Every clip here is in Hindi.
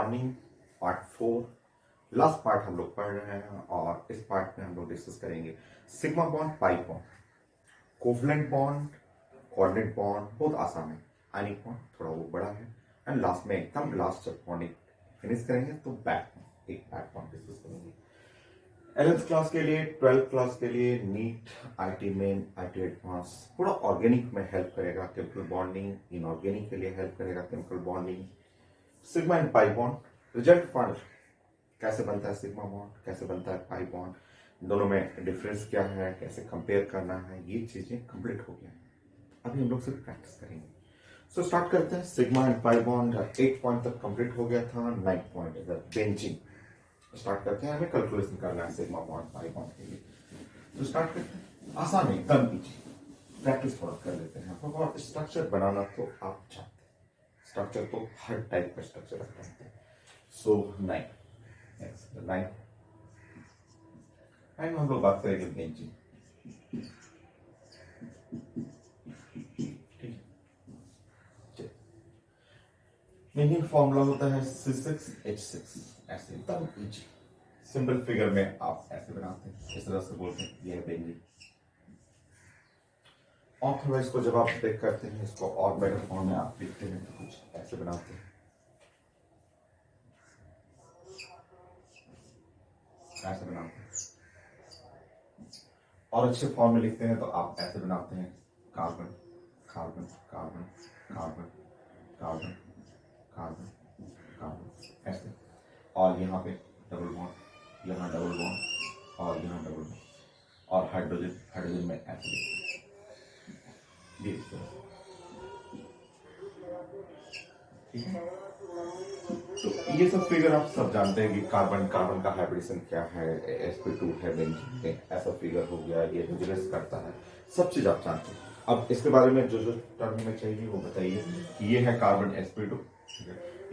मॉर्निंग पार्ट 4 लास्ट पार्ट हम लोग पढ़ रहे हैं और इस पार्ट में हम लोग डिस्कस करेंगे sigma bond pi bond covalent bond coordinate bond बहुत आसान है। आयनिक बॉन्ड थोड़ा वो बड़ा है एंड लास्ट में एकदम लास्ट जब बॉन्डिंग फिनिश करेंगे तो बैक बॉन्ड डिस्कस करेंगे। 11th क्लास के लिए 12th क्लास के लिए NEET IIT main IIT advance पूरा ऑर्गेनिक में हेल्प करेगा। केमिकल बॉन्डिंग इनऑर्गेनिक के लिए हेल्प करेगा। Chemical bonding sigma and pi bond result find कैसे बनता है सिग्मा बॉन्ड कैसे बनता है पाई बॉन्ड दोनों में डिफरेंस क्या है कैसे कंपेयर करना है ये चीजें कंप्लीट हो गया है। अभी हम लोग सिर्फ प्रैक्टिस करेंगे। सो स्टार्ट करते हैं। Sigma and pi bond 8 point तक कंप्लीट हो गया था। 9 पॉइंट इधर बेंचिंग स्टार्ट करते हैं। हमें कैलकुलेशन करना है सिग्मा बॉन्ड पाई बॉन्ड के लिए। तो स्टार्ट करते हैं। आसान है एकदम इजी। प्रैक्टिस थोड़ा कर लेते हैं। और स्ट्रक्चर बनाना तो आप चाहते हैं। स्ट्रक्चर तो हर टाइप का स्ट्रक्चर रखते हैं। सो 9 एंड हम लोग बात करेंगे बेंचिंग। बेंजीन फॉर्मूला होता है C6H6 ऐसे एकदम इजी सिंपल फिगर में आप ऐसे बनाते हैं। इस तरह से बोलते हैं ये है बेंजीन। ऑथराइज को जब आप ब्रेक करते हैं इसको और बेटर फॉर्म में आप लिखते हैं तो कुछ ऐसे बनाते हैं ऐसे बनाते हैं। और अच्छे फॉर्म में लिखते हैं तो आप ऐसे बनाते हैं carbon carbon carbon carbon carbon carbon carbon ऐसे। और यहाँ पे डबल बॉन्ड यहाँ डबल बॉन्ड और यहाँ डबल बॉन्ड और हाइड्रोजन हाइड्रोजन में ऐसे लिखते हैं। ठीक है। तो ये सब फिगर आप सब जानते हैं कि कार्बन कार्बन का हाइब्रिडेशन क्या है sp2 है बेंजीन में ऐसा फिगर हो गया ये रिजनेस करता है सब चीज आप जानते हैं। अब इसके बारे में जो टर्म में चाहिए वो बताइए कि ये है कार्बन sp2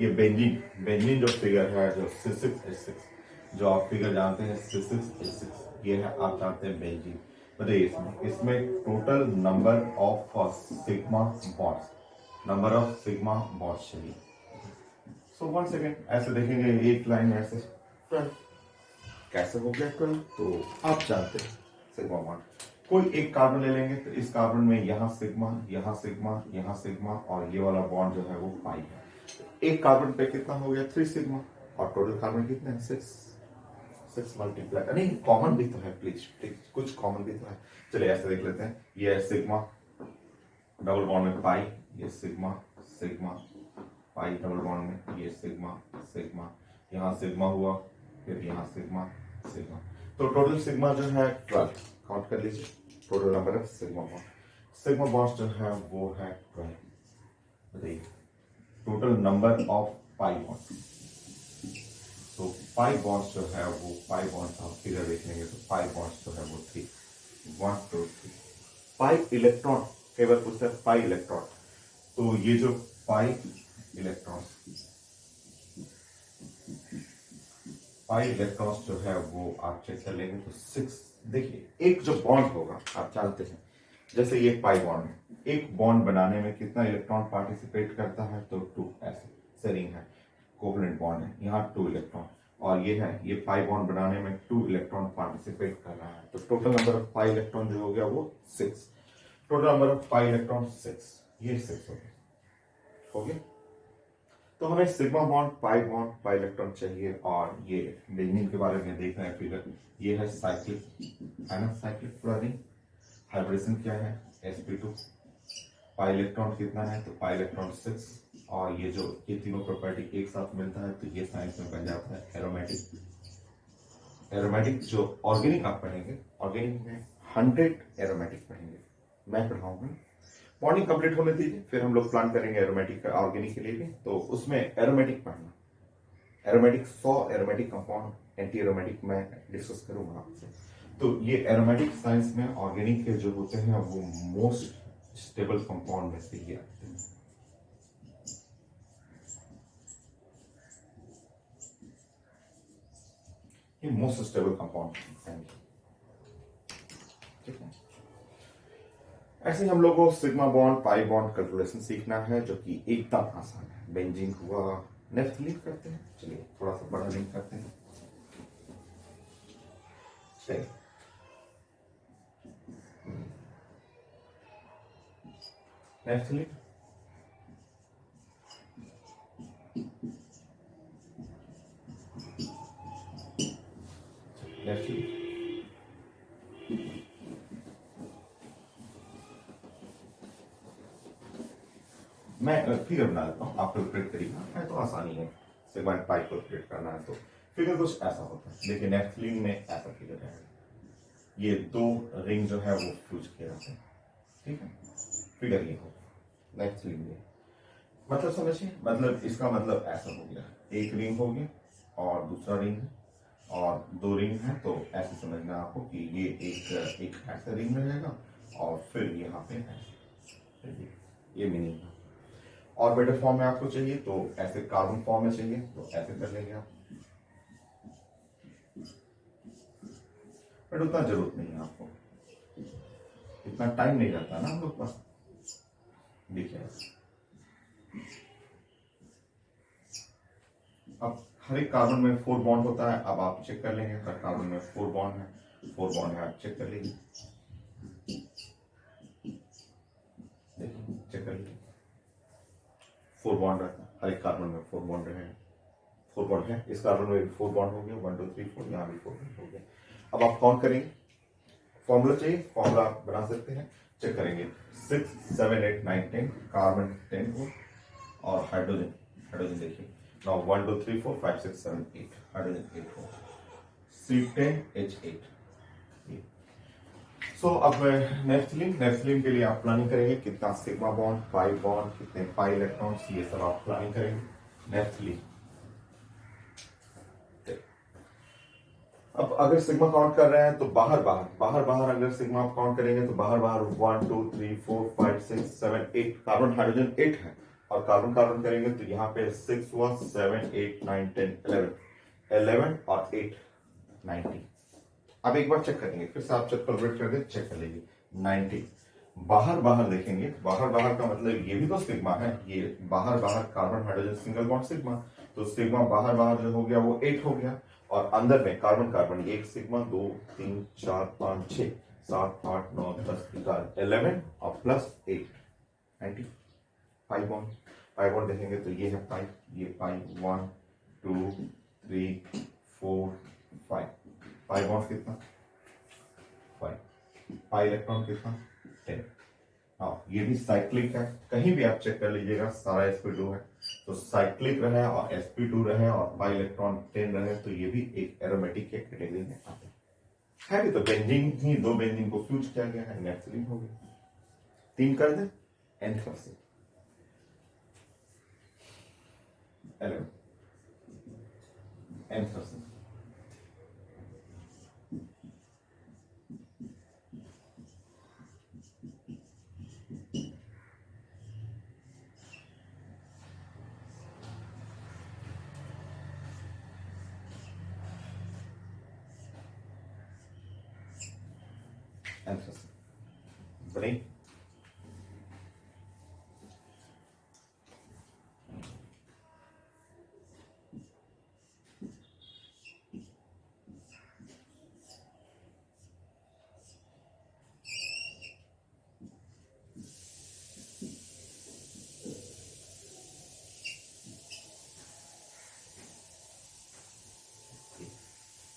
ये बेंजीन बेंजीन जो फिगर है जो C6H6 जो आप फिगर जानते हैं C6H6 ये है आप जानते हैं बेंजीन। बताइए इसमें total number of sigma bonds चाहिए। सो 1 सेकेंड ऐसे देखेंगे एक लाइन में ऐसे 12 कैसे हो गया 12 तो आप जानते हैं सिग्मा बॉन्ड। कोई एक कार्बन ले लेंगे तो इस कार्बन में यहाँ सिग्मा यहाँ सिग्मा यहाँ सिग्मा और ये वाला बॉन्ड जो है वो पाई है। एक कार्बन पे कितना हो गया 3 सिग्मा और टोटल कार्बन कितने हैं 6 मल्टीप्लाई नहीं कॉमन भी तो है प्लीज कुछ कॉमन भी तो है। चलिए ऐसे देख लेते हैं ये है सिग्मा डबल बॉन्ड में पाई ये sigma sigma pi double bond में ये सिग्मा सिग्मा यहाँ सिग्मा हुआ फिर यहाँ सिग्मा सिग्मा तो टोटल सिग्मा जो है 12 काउंट कर लीजिए। Total number of sigma bonds जो है वो है 12। बताइए total number of pi bonds तो पाई बॉन्ड्स जो है वो पाई बॉन्ड्स आप फिगर देख लेंगे तो पाई बॉन्ड्स जो है वो 3 1 2 3 पाई इलेक्ट्रॉन कई बार पूछते हैं पाई इलेक्ट्रॉन तो ये जो पाई इलेक्ट्रॉन्स जो है वो आप चेक कर लेंगे तो 6 देखिए एक जो बॉन्ड होगा आप जानते हैं जैसे ये पाई बॉन्ड है एक बॉन्ड बनाने में कितना इलेक्ट्रॉन पार्टिसिपेट करता है तो 2 ऐसे सेरिंग है कोवलेंट बॉन्ड है यहाँ 2 इलेक्ट्रॉन और ये है ये पाई बॉन्ड बनाने में 2 इलेक्ट्रॉन पार्टिसिपेट कर रहा है तो total number of pi electron जो हो गया वो 6। Total number of pi electron 6 ये 6 हो गया। तो हमें सिग्मा बॉन्ड पाई इलेक्ट्रॉन चाहिए और ये बेंजीन के बारे में देख रहे हैं फिगर ये है साइक्लिक है ना साइक्लिक फ्लोरीन हाइब्रिडेशन क्या है sp2 पाई इलेक्ट्रॉन कितना है तो पाई इलेक्ट्रॉन 6 और ये जो ये तीनों प्रॉपर्टी एक साथ मिलता है तो ये साइंस में बन जाता है एरोमेटिक जो ऑर्गेनिक आप पढ़ेंगे ऑर्गेनिक में 100 एरोमेटिक पढ़ेंगे मैं पढ़ाऊंगा। मॉर्निंग कंप्लीट होने दीजिए फिर हम लोग प्लान करेंगे एरोमेटिक ऑर्गेनिक के लिए भी तो उसमें एरोमेटिक पढ़ना aromatic 100 aromatic compound anti aromatic मैं डिस्कस करूंगा आपसे। तो ये एरोमेटिक साइंस में ऑर्गेनिक के जो होते हैं वो मोस्ट स्टेबल कंपाउंड में से ही आते हैं। ये मोस्ट स्टेबल कंपाउंड ठीक है। ऐसे हम लोगों को sigma bond pi bond calculation सीखना है जो कि एकदम आसान है। बेंजीन हुआ नेफ्थलीन करते हैं। चलिए थोड़ा सा बड़ा रिंग करते हैं। चलिए नेफ्थलीन, नेफ्थलीन। मैं फिगर बना लेता हूँ, आप कैलकुलेट करिएगा, है तो आसानी है। सिग्मा पाई कैलकुलेट करना है तो फिगर कुछ ऐसा होता है। देखिए नेफ्थलीन में ऐसा फिगर है, ये दो रिंग जो है वो फ्यूज किए जाते हैं, ठीक है। फिगर ये हो नेफ्थलीन में, मतलब समझिए, मतलब इसका मतलब ऐसा हो गया, एक रिंग हो गया और दूसरा रिंग है और दो रिंग है, तो ऐसे समझना आपको कि ये एक ऐसा रिंग रहेगा और फिर यहाँ पे ऐसे, ये मीनिंग है। और बेटर फॉर्म में आपको चाहिए तो ऐसे कार्बन फॉर्म में चाहिए तो ऐसे कर लेंगे आप, बट उतना जरूरत नहीं है आपको, इतना टाइम नहीं रहता ना हम लोग पास। देखिए अब हर एक कार्बन में 4 बॉन्ड होता है, अब आप चेक कर लेंगे, हर कार्बन में 4 बॉन्ड है, 4 बॉन्ड है, आप चेक कर लीजिए, देखिए चेक कर लीजिए, 4 बॉन्ड रहता है, हर एक कार्बन में 4 बॉन्ड रहे, 4 बॉन्ड है, इस कार्बन में भी 4 बॉन्ड हो गया, 1 2 3 4, यहाँ भी 4 बॉन्ड हो गया। अब आप काउंट करेंगे, फॉर्मूला चाहिए, फॉर्मूला आप बना सकते हैं, चेक करेंगे 6 7 8 9 10, कार्बन 10 हो और हाइड्रोजन, हाइड्रोजन देखिए now 1 2 3 4 5 6 7 8, हाइड्रोजन 8 हो, C10H8। सो अब नेफ्थलीन, नेफ्थलीन के लिए आप प्लानिंग करेंगे कितना सिग्मा बॉन्ड, पाई बॉन्ड, कितने पाई इलेक्ट्रॉन्स, ये सब आप प्लानिंग करेंगे नेफ्थलीन। अब अगर सिग्मा काउंट कर रहे हैं तो बाहर बाहर बाहर बाहर अगर सिग्मा आप काउंट करेंगे तो बाहर बाहर 1 2 3 4 5 6 7 8, कार्बन हाइड्रोजन 8 है और कार्बन कार्बन करेंगे तो यहाँ पे 6 1 7 8 9 10 11 और 8 90। अब एक बार चेक करेंगे, फिर से आप चेक कैलकुलेट करके चेक कर लीजिए 90। बाहर बाहर देखेंगे, बाहर बाहर का मतलब ये भी तो सिग्मा है, ये बाहर बाहर carbon hydrogen single bond sigma, तो सिग्मा बाहर बाहर जो हो गया वो 8 हो गया और अंदर में कार्बन कार्बन एक सिग्मा 2 3 4 5 6 7 8 9 10 11 11 और प्लस 8 90। पाई बॉन्ड, पाई बॉन्ड देखेंगे तो ये है पाई, ये पाई 1 2 3 4 5, पाई बॉन्ड कितना 5, पाई इलेक्ट्रॉन कितना 10। हाँ ये भी साइक्लिक है, कहीं भी आप चेक कर लीजिएगा सारा sp2 है, तो साइक्लिक रहे और sp2 रहे और पाई इलेक्ट्रॉन 10 रहे तो ये भी एक एरोमेटिक के कैटेगरी में आता है भी तो बेंजीन ही, दो बेंजीन को फ्यूज किया गया है, नेफ्थलीन हो गया। 3 कर दे, एंथ्रासीन 11, एंथ्रासीन बने।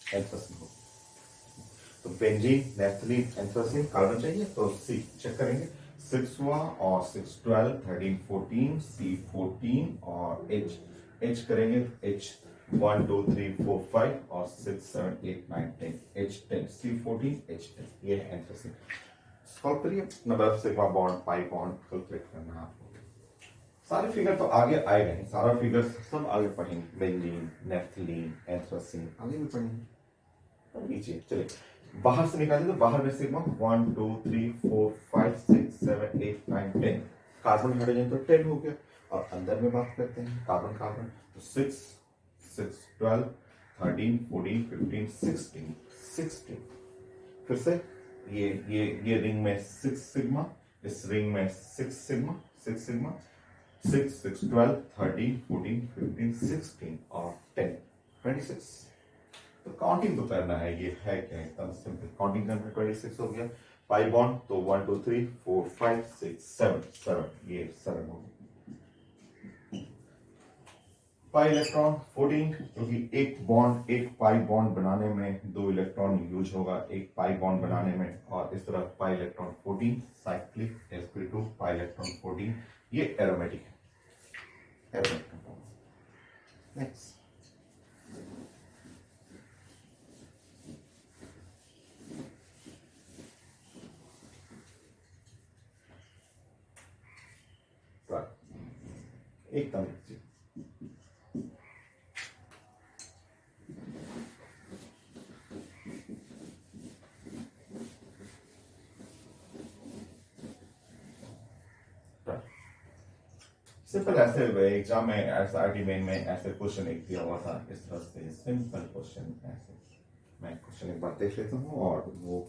एंथ्रासीन हो, तो बेंजीन नेफ्थलीन एंथ्रासीन कार्बन चाहिए तो सी चेक करेंगे, 6वां और 6 12 13 14, C14 और H करेंगे H 1 2 3 4 5 और 6 7 8 9 10, H10 C14 H10, ये है एंथ्रासीन। सॉल्व करिए, number of sigma bond pi bond calculate करना है आपको। सारे फिगर तो आगे आए गए, सारा फिगर सब आगे पढ़ेंगे, बेंजीन नेफ्थलीन एंथ्रासीन आगे भी पढ़ेंगे। नीचे चलिए बाहर से निकालिए, तो बाहर में सिग्मा 1 2 3 4 5 6 7 8 9 10, कार्बन हाइड्रोजन तो 10 हो गया और अंदर में बात करते हैं कार्बन कार्बन, तो 6 6 12 13 14 15 16, फिर से ये रिंग में 6 सिग्मा, इस रिंग में 6 सिग्मा 6 सिग्मा 6 6 12 13 14 15 16 और 10 26। तो काउंटिंग तो करना है, ये है क्या एकदम सिंपल काउंटिंग करना। 26 हो गया। पाई बॉन्ड तो 1 2 3 4 5 6 7 7, ये 7 हो गया। पाई इलेक्ट्रॉन 14, क्योंकि एक पाई बॉन्ड बनाने में 2 इलेक्ट्रॉन यूज होगा एक पाई बॉन्ड बनाने में। और इस तरह pi electron 14 cyclic sp2 pi electron 14, ये एरोमेटिक है। नेक्स्ट एकदम सिंपल। ऐसे एग्जाम में ऐसा आईटी मेन में ऐसे क्वेश्चन एक दिया हुआ था इस तरह से, सिंपल क्वेश्चन ऐसे। मैं क्वेश्चन एक बार देख लेता हूँ, और वो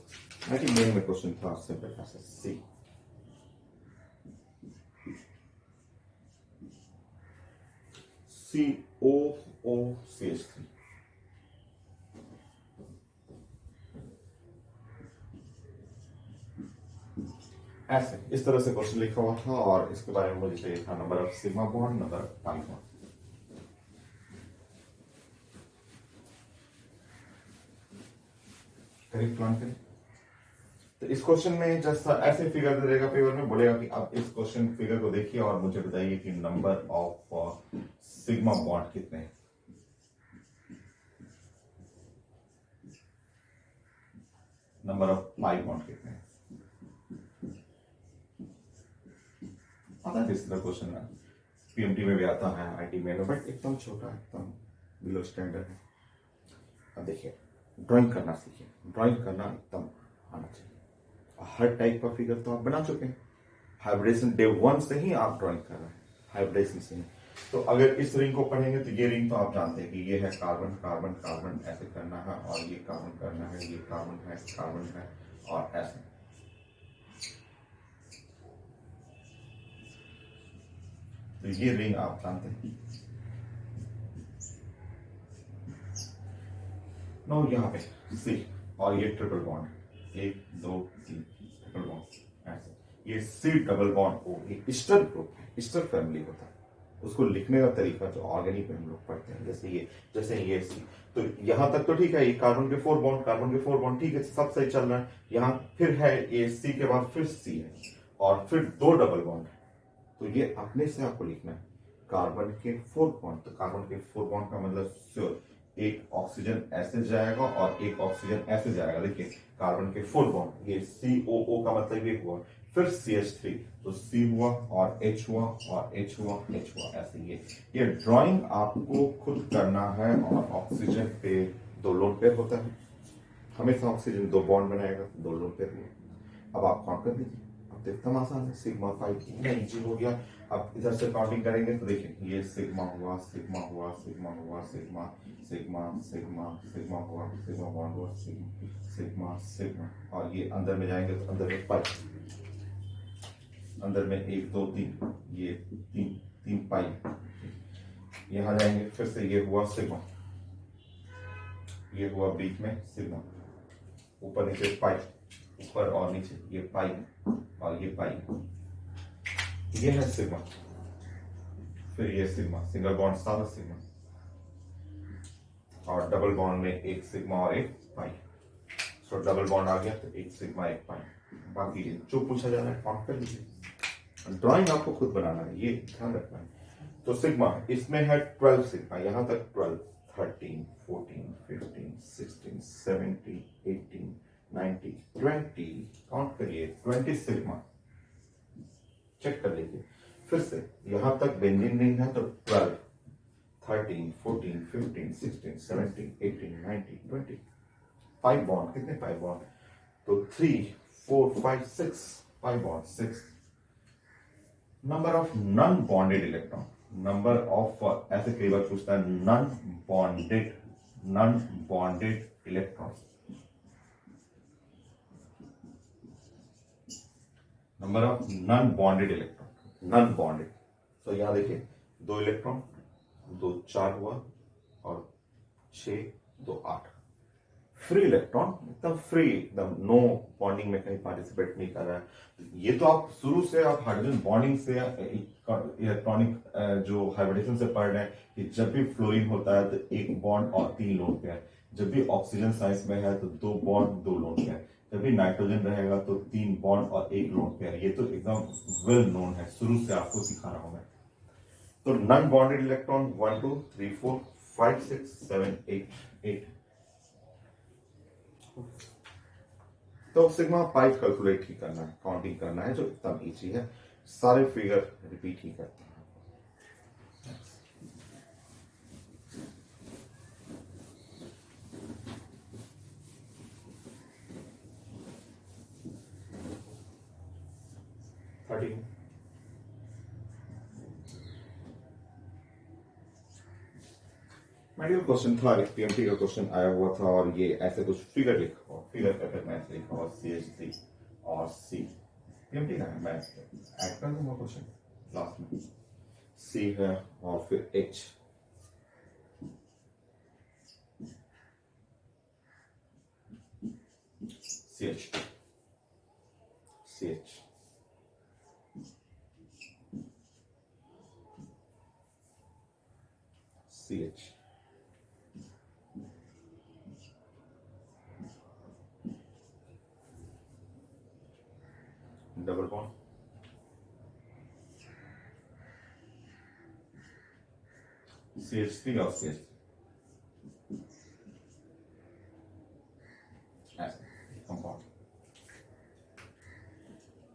आईटी मेन में क्वेश्चन था सिंपल ऐसे। COOCH3 ऐसे इस तरह से क्वेश्चन लिखा हुआ था, और इसके बारे में मुझे चाहिए था number of sigma bond, number of pi bond. Correct plan करें। तो इस क्वेश्चन में जैसा ऐसे फिगर दे देगा पेपर में, बोलेगा कि आप इस क्वेश्चन फिगर को देखिए और मुझे बताइए कि नंबर ऑफ सिग्मा बॉन्ड कितने हैं। नंबर ऑफ पाई बॉन्ड कितने हैं। आता है इस तरह क्वेश्चन है, पीएमटी में भी आता है, आईटी में, बट एकदम छोटा, एकदम बिलो स्टैंडर्ड है। अब देखिए, ड्राइंग करना सीखिए, ड्राइंग करना एकदम आना चाहिए। हर टाइप का फिगर तो आप बना चुके हैं, हाइब्रिडेशन डे 1 से ही आप ड्राइंग कर रहे हैं, हाइब्रिडेशन से ही। तो अगर इस रिंग को पढ़ेंगे तो ये रिंग तो आप जानते हैं कि ये है कार्बन कार्बन कार्बन, ऐसे करना है, और ये कार्बन करना है, ये कार्बन है, और ऐसे। तो ये रिंग आप जानते हैं। नो यहाँ पे सी, और ये ट्रिपल बॉन्ड, 1 2 3 ट्रिपल बॉन्ड ऐसे। ये सी डबल बॉन्ड ओ, ये ईस्टर ग्रुप है, ईस्टर फैमिली होता है। उसको लिखने का तरीका जो ऑर्गेनिक में हम लोग पढ़ते हैं, जैसे ये सी। तो यहां तक तो ठीक है, ये कार्बन के 4 बॉन्ड, कार्बन के 4 बॉन्ड, ठीक है, सब सही चल रहा है। यहाँ फिर है ये सी के बाद फिर सी है, और फिर 2 डबल बॉन्ड है। तो ये अपने से आपको लिखना है कार्बन के 4 बॉन्ड। तो कार्बन के 4 बॉन्ड का मतलब श्योर एक ऑक्सीजन ऐसे जाएगा और एक ऑक्सीजन ऐसे जाएगा। देखिए कार्बन के 4 बॉन्ड, ये COO का मतलब ये हुआ, फिर CH3, तो C हुआ और H हुआ और H हुआ H हुआ, ऐसे। ये ड्राइंग आपको खुद करना है, और ऑक्सीजन पे 2 लोन पेयर होता है, हमेशा ऑक्सीजन 2 बॉन्ड बनाएगा, 2 लोन पेयर हुआ। अब आप काउंट कर लीजिए, अब तो एकदम आसान है। सिग्मा 5 इजी हो गया। अब इधर से काउंटिंग करेंगे तो देखिए ये सिग्मा हुआ, सिग्मा हुआ, सिग्मा हुआ, सिग्मा सिग्मा सिग्मा सिग्मा हुआ, सिग्मा बॉन्ड हुआ, सिग्मा सिग्मा, और ये अंदर में जाएंगे तो अंदर में पाई, अंदर में 1 2 3, ये 3 पाई। यहां जाएंगे फिर से, ये हुआ सिग्मा, ये हुआ बीच में सिग्मा, ऊपर नीचे पाई, ऊपर और नीचे ये पाई, और ये पाई, ये है सिग्मा। फिर ये सिग्मा, सिंगल बॉन्ड सारा सिग्मा, और डबल बॉन्ड में 1 सिग्मा और 1 पाई। सो डबल बॉन्ड आ गया तो 1 सिग्मा 1 पाई। बाकी जो पूछा जा रहा है काउंट कर लीजिए। ड्राइंग आपको खुद बनाना है, ये ध्यान रखना है। तो सिग्मा इसमें है 12 सिग्मा, यहां तक 12, 13 14 15 16 17 18 19 20, काउंट करिए 20 सिग्मा। चेक कर लीजिए फिर से, यहां तक बेंजीन रिंग है तो 12 13 14 15 16 17 18 19 20। 5 बॉन्ड, कितने 5 बॉन्ड, तो 3 4 5 6 5 bond 6। Number of non bonded electron, number of, ऐसे कई बार पूछता है non bonded electrons, number of non bonded electron, non bonded तो यहाँ देखिए 2 इलेक्ट्रॉन, 2 4 हुआ और 6 2 8। फ्री इलेक्ट्रॉन, एकदम फ्री, एकदम नो बॉन्डिंग में कहीं पार्टिसिपेट नहीं कर रहा है। ये तो आप शुरू से आप हाइड्रोजन बॉन्डिंग से इलेक्ट्रॉनिक जो हाइब्रिडेशन से पढ़ रहे हैं कि जब भी फ्लोरीन होता है तो 1 बॉन्ड और 3 लोन पेयर, जब भी ऑक्सीजन साइंस में है तो 2 बॉन्ड 2 लोन पेयर, जब भी नाइट्रोजन रहेगा तो 3 बॉन्ड और 1 लोन पेयर। ये तो एकदम वेल नोन है, शुरू से आपको सिखा रहा हूं मैं। तो नॉन बॉन्डेड इलेक्ट्रॉन 1 2 3 4 5 6 7 8। तो सिग्मा पाई कैलकुलेट ही करना है, काउंटिंग करना है, जो एकदम इजी है। सारे फिगर रिपीट ही करते हैं। मेडिकल क्वेश्चन था, एक पीएमटी का क्वेश्चन आया हुआ था और ये ऐसे कुछ फिगर लिखा हुआ, फिगर पैटर्न मैथ लिखा हुआ CH3 और C। पीएमटी का है, मैं ऐड कर दूंगा क्वेश्चन लास्ट में। C है और फिर H, CH, CH, CH, double bond, CH3 और CH3 ऐसे कंपाउंड।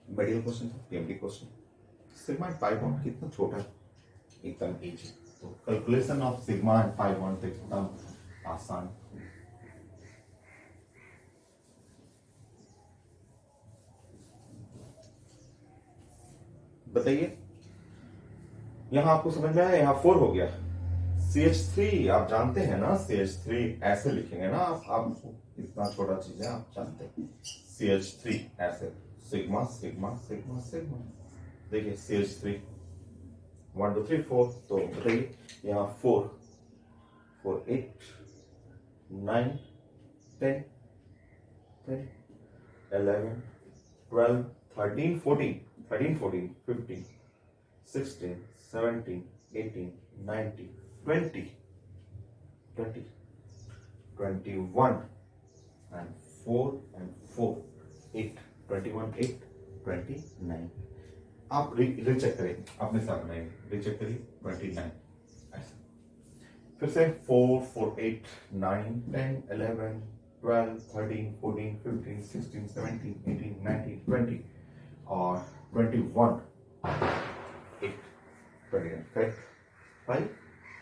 मेडिकल क्वेश्चन था, PMT question. Sigma and pi bond कितना छोटा है, एकदम इजी। तो calculation of sigma and pi bond एकदम आसान। बताइए, यहां आपको समझ में आया, यहां 4 हो गया। CH3 आप जानते हैं ना, CH3 ऐसे लिखेंगे ना आप इतना छोटा चीज है, आप जानते हैं। CH3 ऐसे, सिग्मा सिग्मा सिग्मा सिग्मा। देखिए CH3 1 2 3 4। तो बताइए यहाँ 4 4 8 9 10 10 11 12 13 14 13 14 15 16 17 18 19 20 20 21 and 4 and 4 8 21 8 29। आप रिचेक करें, अपने साथ बनाएंगे, रिचेक करिए 29 ऐसा। फिर से 4 4 8 9 10 11 12 13 14 15 16 17 18 19 20 और 21 8 29। करेक्ट भाई।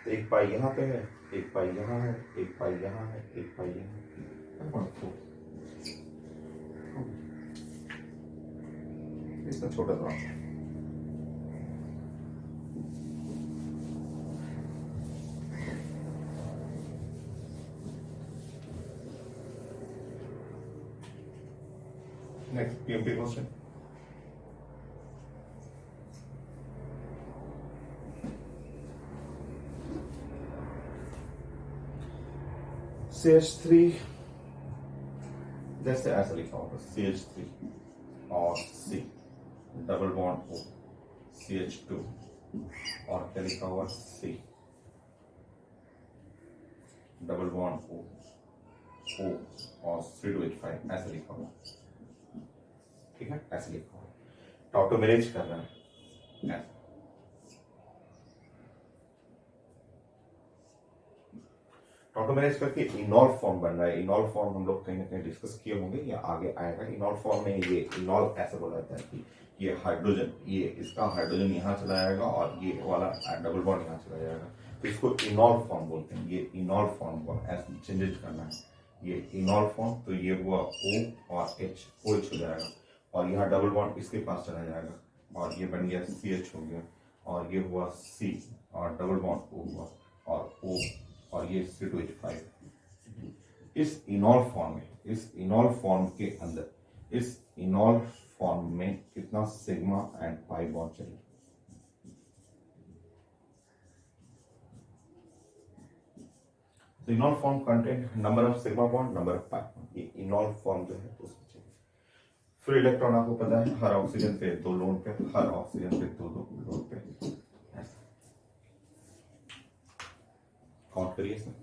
तो एक पाई यहाँ पे है, एक पाई यहाँ है, एक पाई यहाँ है, एक पाई यहाँ है। इतना छोटा सा। Next PMT question. CH3 जैसे ऐसा लिखा होगा, CH3 और C, double bond O, CH2 और क्या लिखा हुआ C, डबल बॉन्ड O और C2H5 ऐसे लिखा हुआ। ठीक है, ऐसे लिखा हुआ। टॉटोमेरेज कर रहा है ऐसे। टॉटोमेरेज करके इनॉल फॉर्म बन रहा है। इनॉल फॉर्म हम लोग कहीं ना कहीं डिस्कस किए होंगे या आगे आएगा। इनॉल फॉर्म में ये इनॉल ऐसे बोला जाता है कि ये हाइड्रोजन, ये इसका हाइड्रोजन यहाँ चला जाएगा और ये वाला डबल बॉन्ड यहाँ चला जाएगा, तो इसको इनॉल फॉर्म बोलते हैं। ये इनॉल फॉर्म को ऐसे चेंजेस करना है। ये इनॉल फॉर्म, तो ये हुआ O और H, OH हो जाएगा और यहाँ डबल बॉन्ड इसके पास चला जाएगा और ये बन गया CH हो गया और ये हुआ C और डबल बॉन्ड O हुआ और O और ये C2H5। इस इनॉल फॉर्म में, इस इनॉल फॉर्म के अंदर, इस इनॉल फॉर्म में कितना सिग्मा एंड पाई बॉन्ड चाहिए? तो इनॉल form content number of sigma bond, number of pi bond, ये इनॉल फॉर्म जो है उसमें चाहिए। फिर इलेक्ट्रॉन आपको पता है हर ऑक्सीजन पे 2 लोन पे, हर ऑक्सीजन पे 2 लोन पे, ऐसा काउंट करिए इसमें।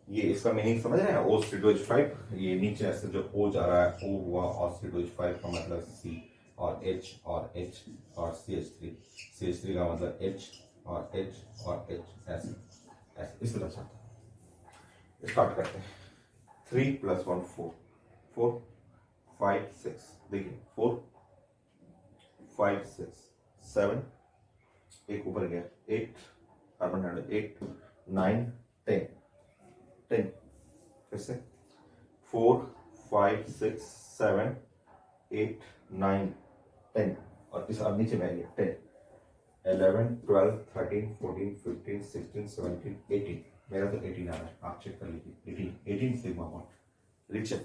ये इसका मीनिंग समझ रहे हैं, O3H5, ये नीचे ऐसे जो O जा रहा है, O हुआ और C2H5 का मतलब C और H और H और CH3 का मतलब H और H और H, ऐसे ऐसे इस तरह चलता है। स्टार्ट करते हैं। 3 + 1 4, 4 5 6, देखिए 4 5 6 7, एक ऊपर गया 8, कार्बन डाइऑक्साइड 8 9 10, 10 फिर से 4 5 6 7 8 9 10, और इस अब नीचे में 10 11 12 13 14 15 16 17 18, मेरा तो 18 आ रहा है, आप चेक कर लीजिए। 18 सिग्मा बॉन्ड रिचर।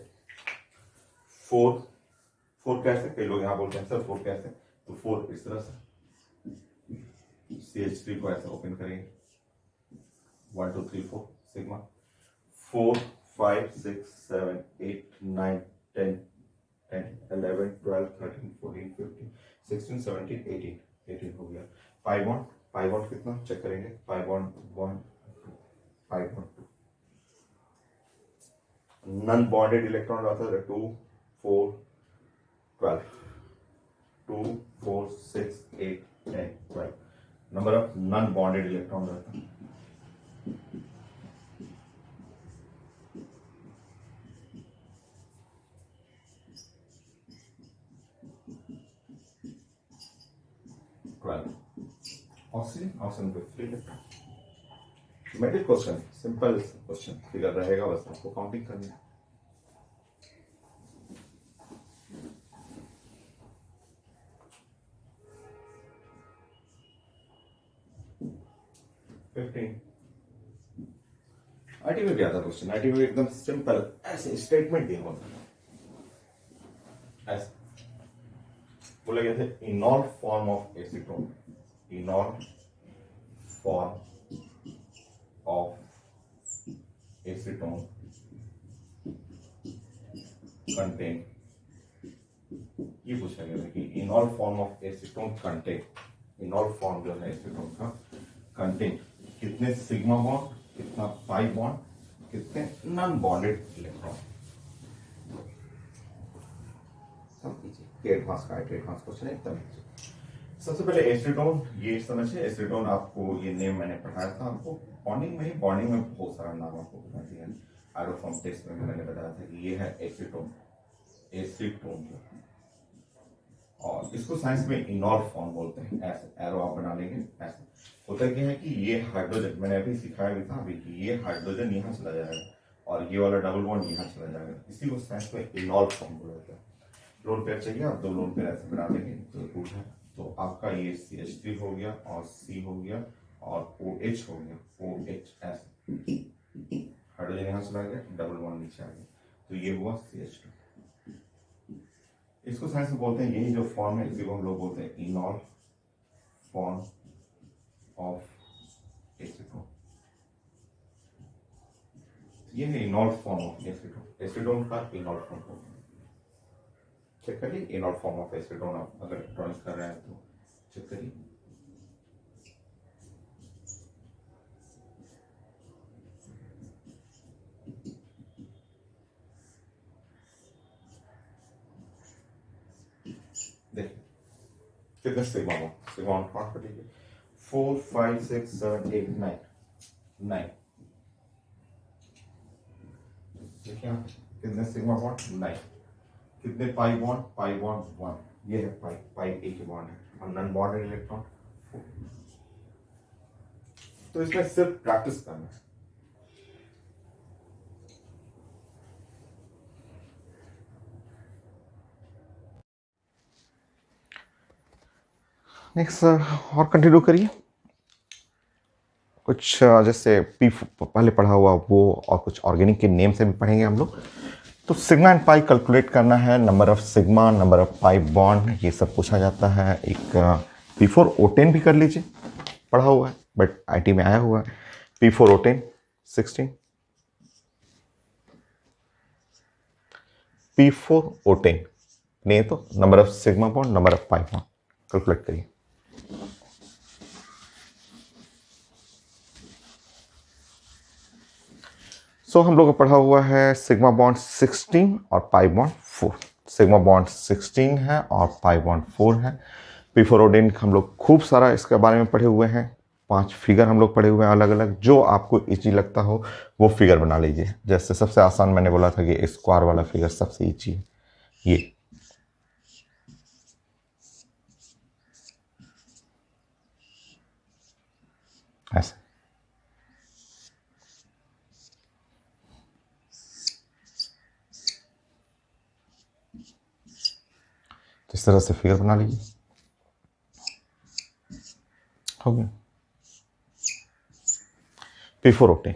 4 कैसे, कई लोग यहाँ बोलते हैं सर 4 कैसे, तो 4 इस तरह से CH3 को ऐसे ओपन करेंगे, 1 2 3 4 सिग्मा, 4 5 6 7 8 9 10 11 12 13 14 15 16 17 18 हो गया। पाई बॉन्ड कितना चेक करेंगे, pi bond 1 pi bond 2, non bonded electron रहता है 2 4 12, 2 4 6 8 10 12, number of non bonded electron रहता है। ऑक्सीजन पे free electron. Matric question, simple question, figure रहेगा, बस आपको काउंटिंग करनी है। आईटी में भी आता क्वेश्चन, आईटी में एकदम सिंपल ऐसे स्टेटमेंट दिया होता है, ऐसे बोला गया था इनॉल form of acetone, इनॉल form of acetone contain, ये पूछा गया था कि इनॉल form of acetone contain, इनॉल form जो है एसीटोन का कंटेन कितने सिग्मा बॉन्ड, कितना पाई बॉन्ड, कितने नॉन बॉन्डेड इलेक्ट्रॉन। क्वेश्चन एकदम। सबसे पहले एसीटोन, ये समझिए एसीटोन, आपको ये नेम मैंने पढ़ाया था आपको बॉन्डिंग में, बॉन्डिंग में बहुत सारा नाम आपको बता दिया, एरोफॉर्म टेस्ट में मैंने बताया था कि ये है एसीटोन, एसीटोन जो, और इसको साइंस में इनॉल फॉर्म बोलते हैं। ऐसे एरो आप बना लेंगे, ऐसे होता क्या है कि ये हाइड्रोजन, मैंने अभी सिखाया भी था अभी कि ये हाइड्रोजन यहाँ चला जाएगा और ये वाला डबल बॉन्ड यहाँ चला जाएगा, इसी को साइंस में इनॉल फॉर्म बोला जाता है। लोन पेयर चाहिए आप 2 लोन पेयर ऐसे बना देंगे तो टूट है, तो आपका ये CH3 हो गया और C हो गया और OH हो गया, OH ऐसे हाइड्रोजन यहाँ चला गया, डबल बॉन्ड नीचे आ गया, तो ये हुआ CH2। इसको साइंस में बोलते हैं, यही जो फॉर्म है इसी को हम लोग बोलते हैं इनॉल फॉर्म ऑफ एसीटोन। ये है इनॉल फॉर्म ऑफ एसीटोन, एसीटोन का इनॉल फॉर्म होगा। चेक करिए इनॉल फॉर्म ऑफ एसीटोन, आप अगर इलेक्ट्रॉनिक्स कर रहे हैं तो चेक करिए। देखिए कितने सिग्मा बॉन्ड काउंट कर लीजिए, 4 5 6 7 8 9 9, देखिए आप कितने सिग्मा बॉन्ड 9, कितने पाई बॉन्ड 1, ये है पाई एक ही बॉन्ड है, और नॉन बॉन्डेड इलेक्ट्रॉन 4। तो इसमें सिर्फ प्रैक्टिस करना है। नेक्स्ट और कंटिन्यू करिए, कुछ जैसे पी पहले पढ़ा हुआ वो और कुछ ऑर्गेनिक के नेम से भी पढ़ेंगे हम लोग। तो सिग्मा एंड पाई कैलकुलेट करना है, number of sigma, number of pi bond, ये सब पूछा जाता है। एक P4O10 भी कर लीजिए, पढ़ा हुआ है, बट आईटी में आया हुआ है। P4O10 16, P4O10 नहीं तो number of sigma bond, number of pi bond calculate करिए। सो हम लोग को पढ़ा हुआ है सिग्मा बॉन्ड 16 और पाई बॉन्ड 4। सिग्मा बॉन्ड 16 है और पाई बॉन्ड 4 है। P4O10 हम लोग खूब सारा इसके बारे में पढ़े हुए हैं। 5 फिगर हम लोग पढ़े हुए हैं अलग अलग। जो आपको इजी लगता हो वो फिगर बना लीजिए। जैसे सबसे आसान मैंने बोला था कि स्क्वायर वाला फिगर सबसे इजी है, ये ऐसे। तो इस तरह से फिगर बना लीजिए, हो गया। P4O10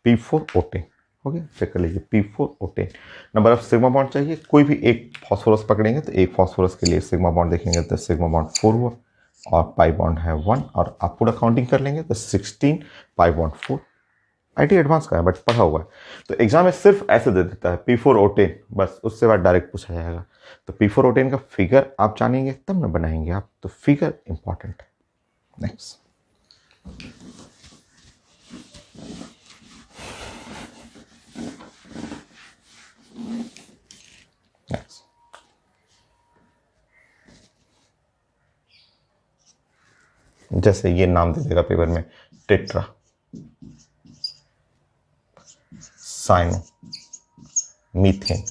P4O10 हो गया, चेक कर लीजिए। P4O10 number of sigma bond चाहिए। कोई भी एक फॉस्फोरस पकड़ेंगे तो एक फॉस्फोरस के लिए सिग्मा बॉन्ड देखेंगे तो सिग्मा बॉन्ड 4 हुआ और पाई बॉन्ड है 1, और आप पूरा काउंटिंग कर लेंगे तो 16 पाई बॉन्ड 4। आईटी एडवांस का है बट पढ़ा हुआ है, तो एग्जाम में सिर्फ ऐसे दे देता है P4O10, बस उससे बाद डायरेक्ट पूछा जाएगा। तो P4O10 का फिगर आप जानेंगे तब ना बनाएंगे आप, तो फिगर इंपॉर्टेंट है। नेक्स्ट, जैसे ये नाम दे देगा पेपर में, टेट्रा साइनो मीथेन,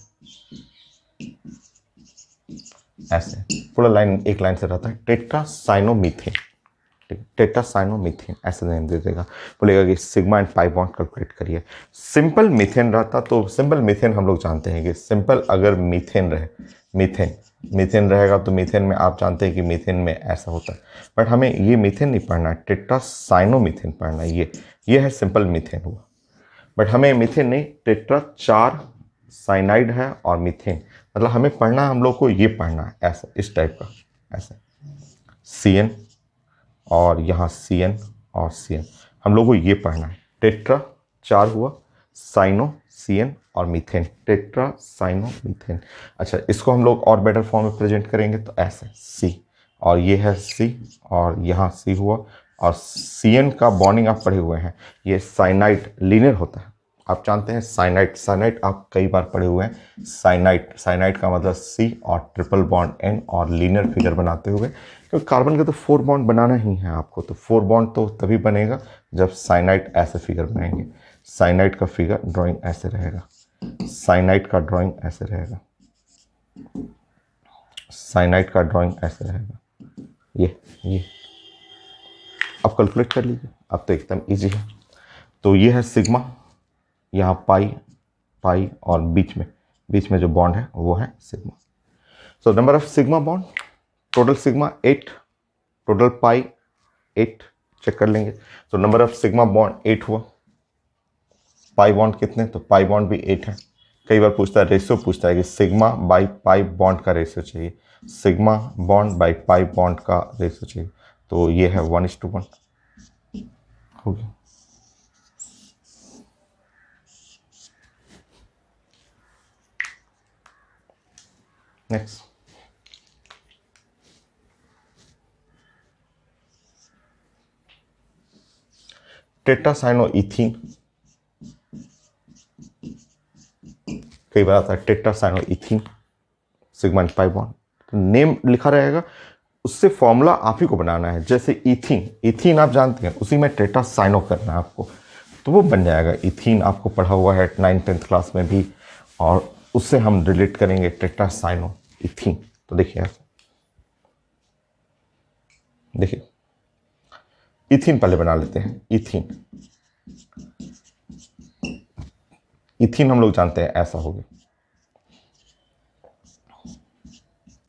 ऐसे पूरा लाइन एक लाइन से रहता है, tetra cyano methane. Tetra cyano methane ऐसे नेम दे देगा। बोलेगा कि sigma and pi bond calculate करिए। सिंपल मीथेन रहता तो सिंपल मीथेन हम लोग जानते हैं कि सिंपल अगर मीथेन रहे, मीथेन रहेगा तो मीथेन में आप जानते हैं कि मीथेन में ऐसा होता है, बट हमें ये मीथेन नहीं पढ़ना है, टेट्रा साइनो मीथेन पढ़ना है। ये है सिंपल मीथेन हुआ, बट हमें मीथेन नहीं, टेट्रा 4 साइनाइड है और मीथेन, मतलब हमें पढ़ना, हम लोग को ये पढ़ना है ऐसा, इस टाइप का ऐसे CN और यहाँ CN और CN, हम लोग को ये पढ़ना है। टेट्रा 4 हुआ, साइनो CN और मीथेन, टेट्रा साइनो मीथेन। अच्छा, इसको हम लोग और बेटर फॉर्म में प्रेजेंट करेंगे तो ऐसे C, और ये है C और यहाँ C हुआ, और CN का बॉन्डिंग आप पढ़े हुए हैं, ये साइनाइड लीनियर होता है। आप जानते हैं साइनाइड आप कई बार पढ़े हुए हैं। साइनाइड का मतलब C और ट्रिपल बॉन्ड N और लीनियर फिगर बनाते हुए, क्योंकि कार्बन के तो 4 बॉन्ड बनाना ही है आपको, तो 4 बॉन्ड तो तभी बनेगा जब साइनाइड ऐसे फिगर बनाएंगे। साइनाइड का फिगर ड्राइंग ऐसे रहेगा, साइनाइड का ड्राइंग ऐसे रहेगा, साइनाइड का ड्राइंग ऐसे रहेगा। ये अब कैलकुलेट कर लीजिए, अब तो एकदम इजी है। तो ये है सिग्मा, यहाँ पाई और बीच में जो बॉन्ड है वो है sigma. So number of sigma bond, total sigma 8, total pi 8, check कर लेंगे। तो नंबर ऑफ सिग्मा बॉन्ड 8 हुआ, पाई बॉन्ड कितने, तो पाई बॉन्ड भी 8 है। कई बार पूछता है, रेशियो पूछता है कि सिग्मा बाई पाई बॉन्ड का रेशियो चाहिए, sigma bond by pi bond का रेशियो चाहिए, तो ये है 1:1 हो गया। नेक्स्ट, टेट्रासाइनोइथीन, कई बार आता है टेट्रासाइनोइथीन, सिग्मा एंड पाई बॉन्ड, तो नेम लिखा रहेगा, उससे फॉर्मूला आप ही को बनाना है। जैसे इथीन आप जानते हैं, उसी में टेट्रासाइनो करना है आपको, तो वो बन जाएगा। इथीन आपको पढ़ा हुआ है 9th-10th क्लास में भी, और उससे हम रिलेट करेंगे टेट्रासाइनो इथीन। तो देखिए इथीन पहले बना लेते हैं। इथीन हम लोग जानते हैं ऐसा हो गया,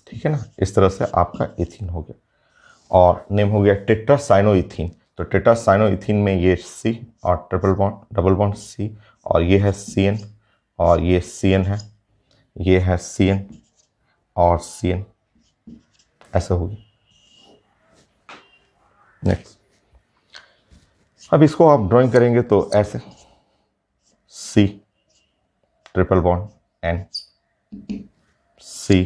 ठीक है ना, इस तरह से आपका इथीन हो गया। और नेम हो गया टेट्रासाइनोइथीन, तो टेट्रासाइनोइथीन में ये C और डबल बॉन्ड C, और ये है CN और ये CN है, ये है CN और CN, ऐसा होगी। नेक्स्ट, अब इसको आप ड्राइंग करेंगे तो ऐसे C triple bond N, C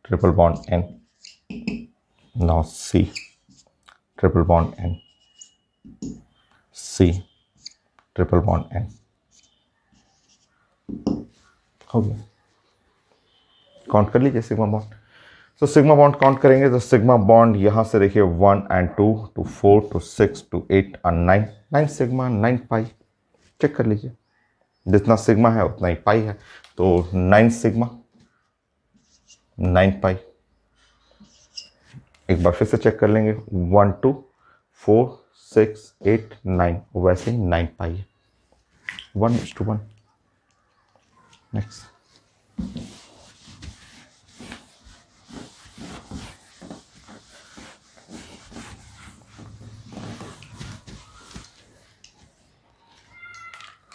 triple bond N, now C triple bond N, C triple bond N। हो गया, काउंट कर लीजिए सिग्मा बॉन्ड। तो सिग्मा बॉन्ड काउंट करेंगे तो सिग्मा बॉन्ड यहाँ से देखिए 1 and 2 to 4 to 6 to 8 and 9, 9 sigma 9 pi. Check कर लीजिए, जितना सिग्मा है उतना ही पाई है, तो 9 सिग्मा 9 पाई। एक बार फिर से चेक कर लेंगे, 1 2 4 6 8 9, वैसे ही 9 पाई है, 1:1। नेक्स्ट,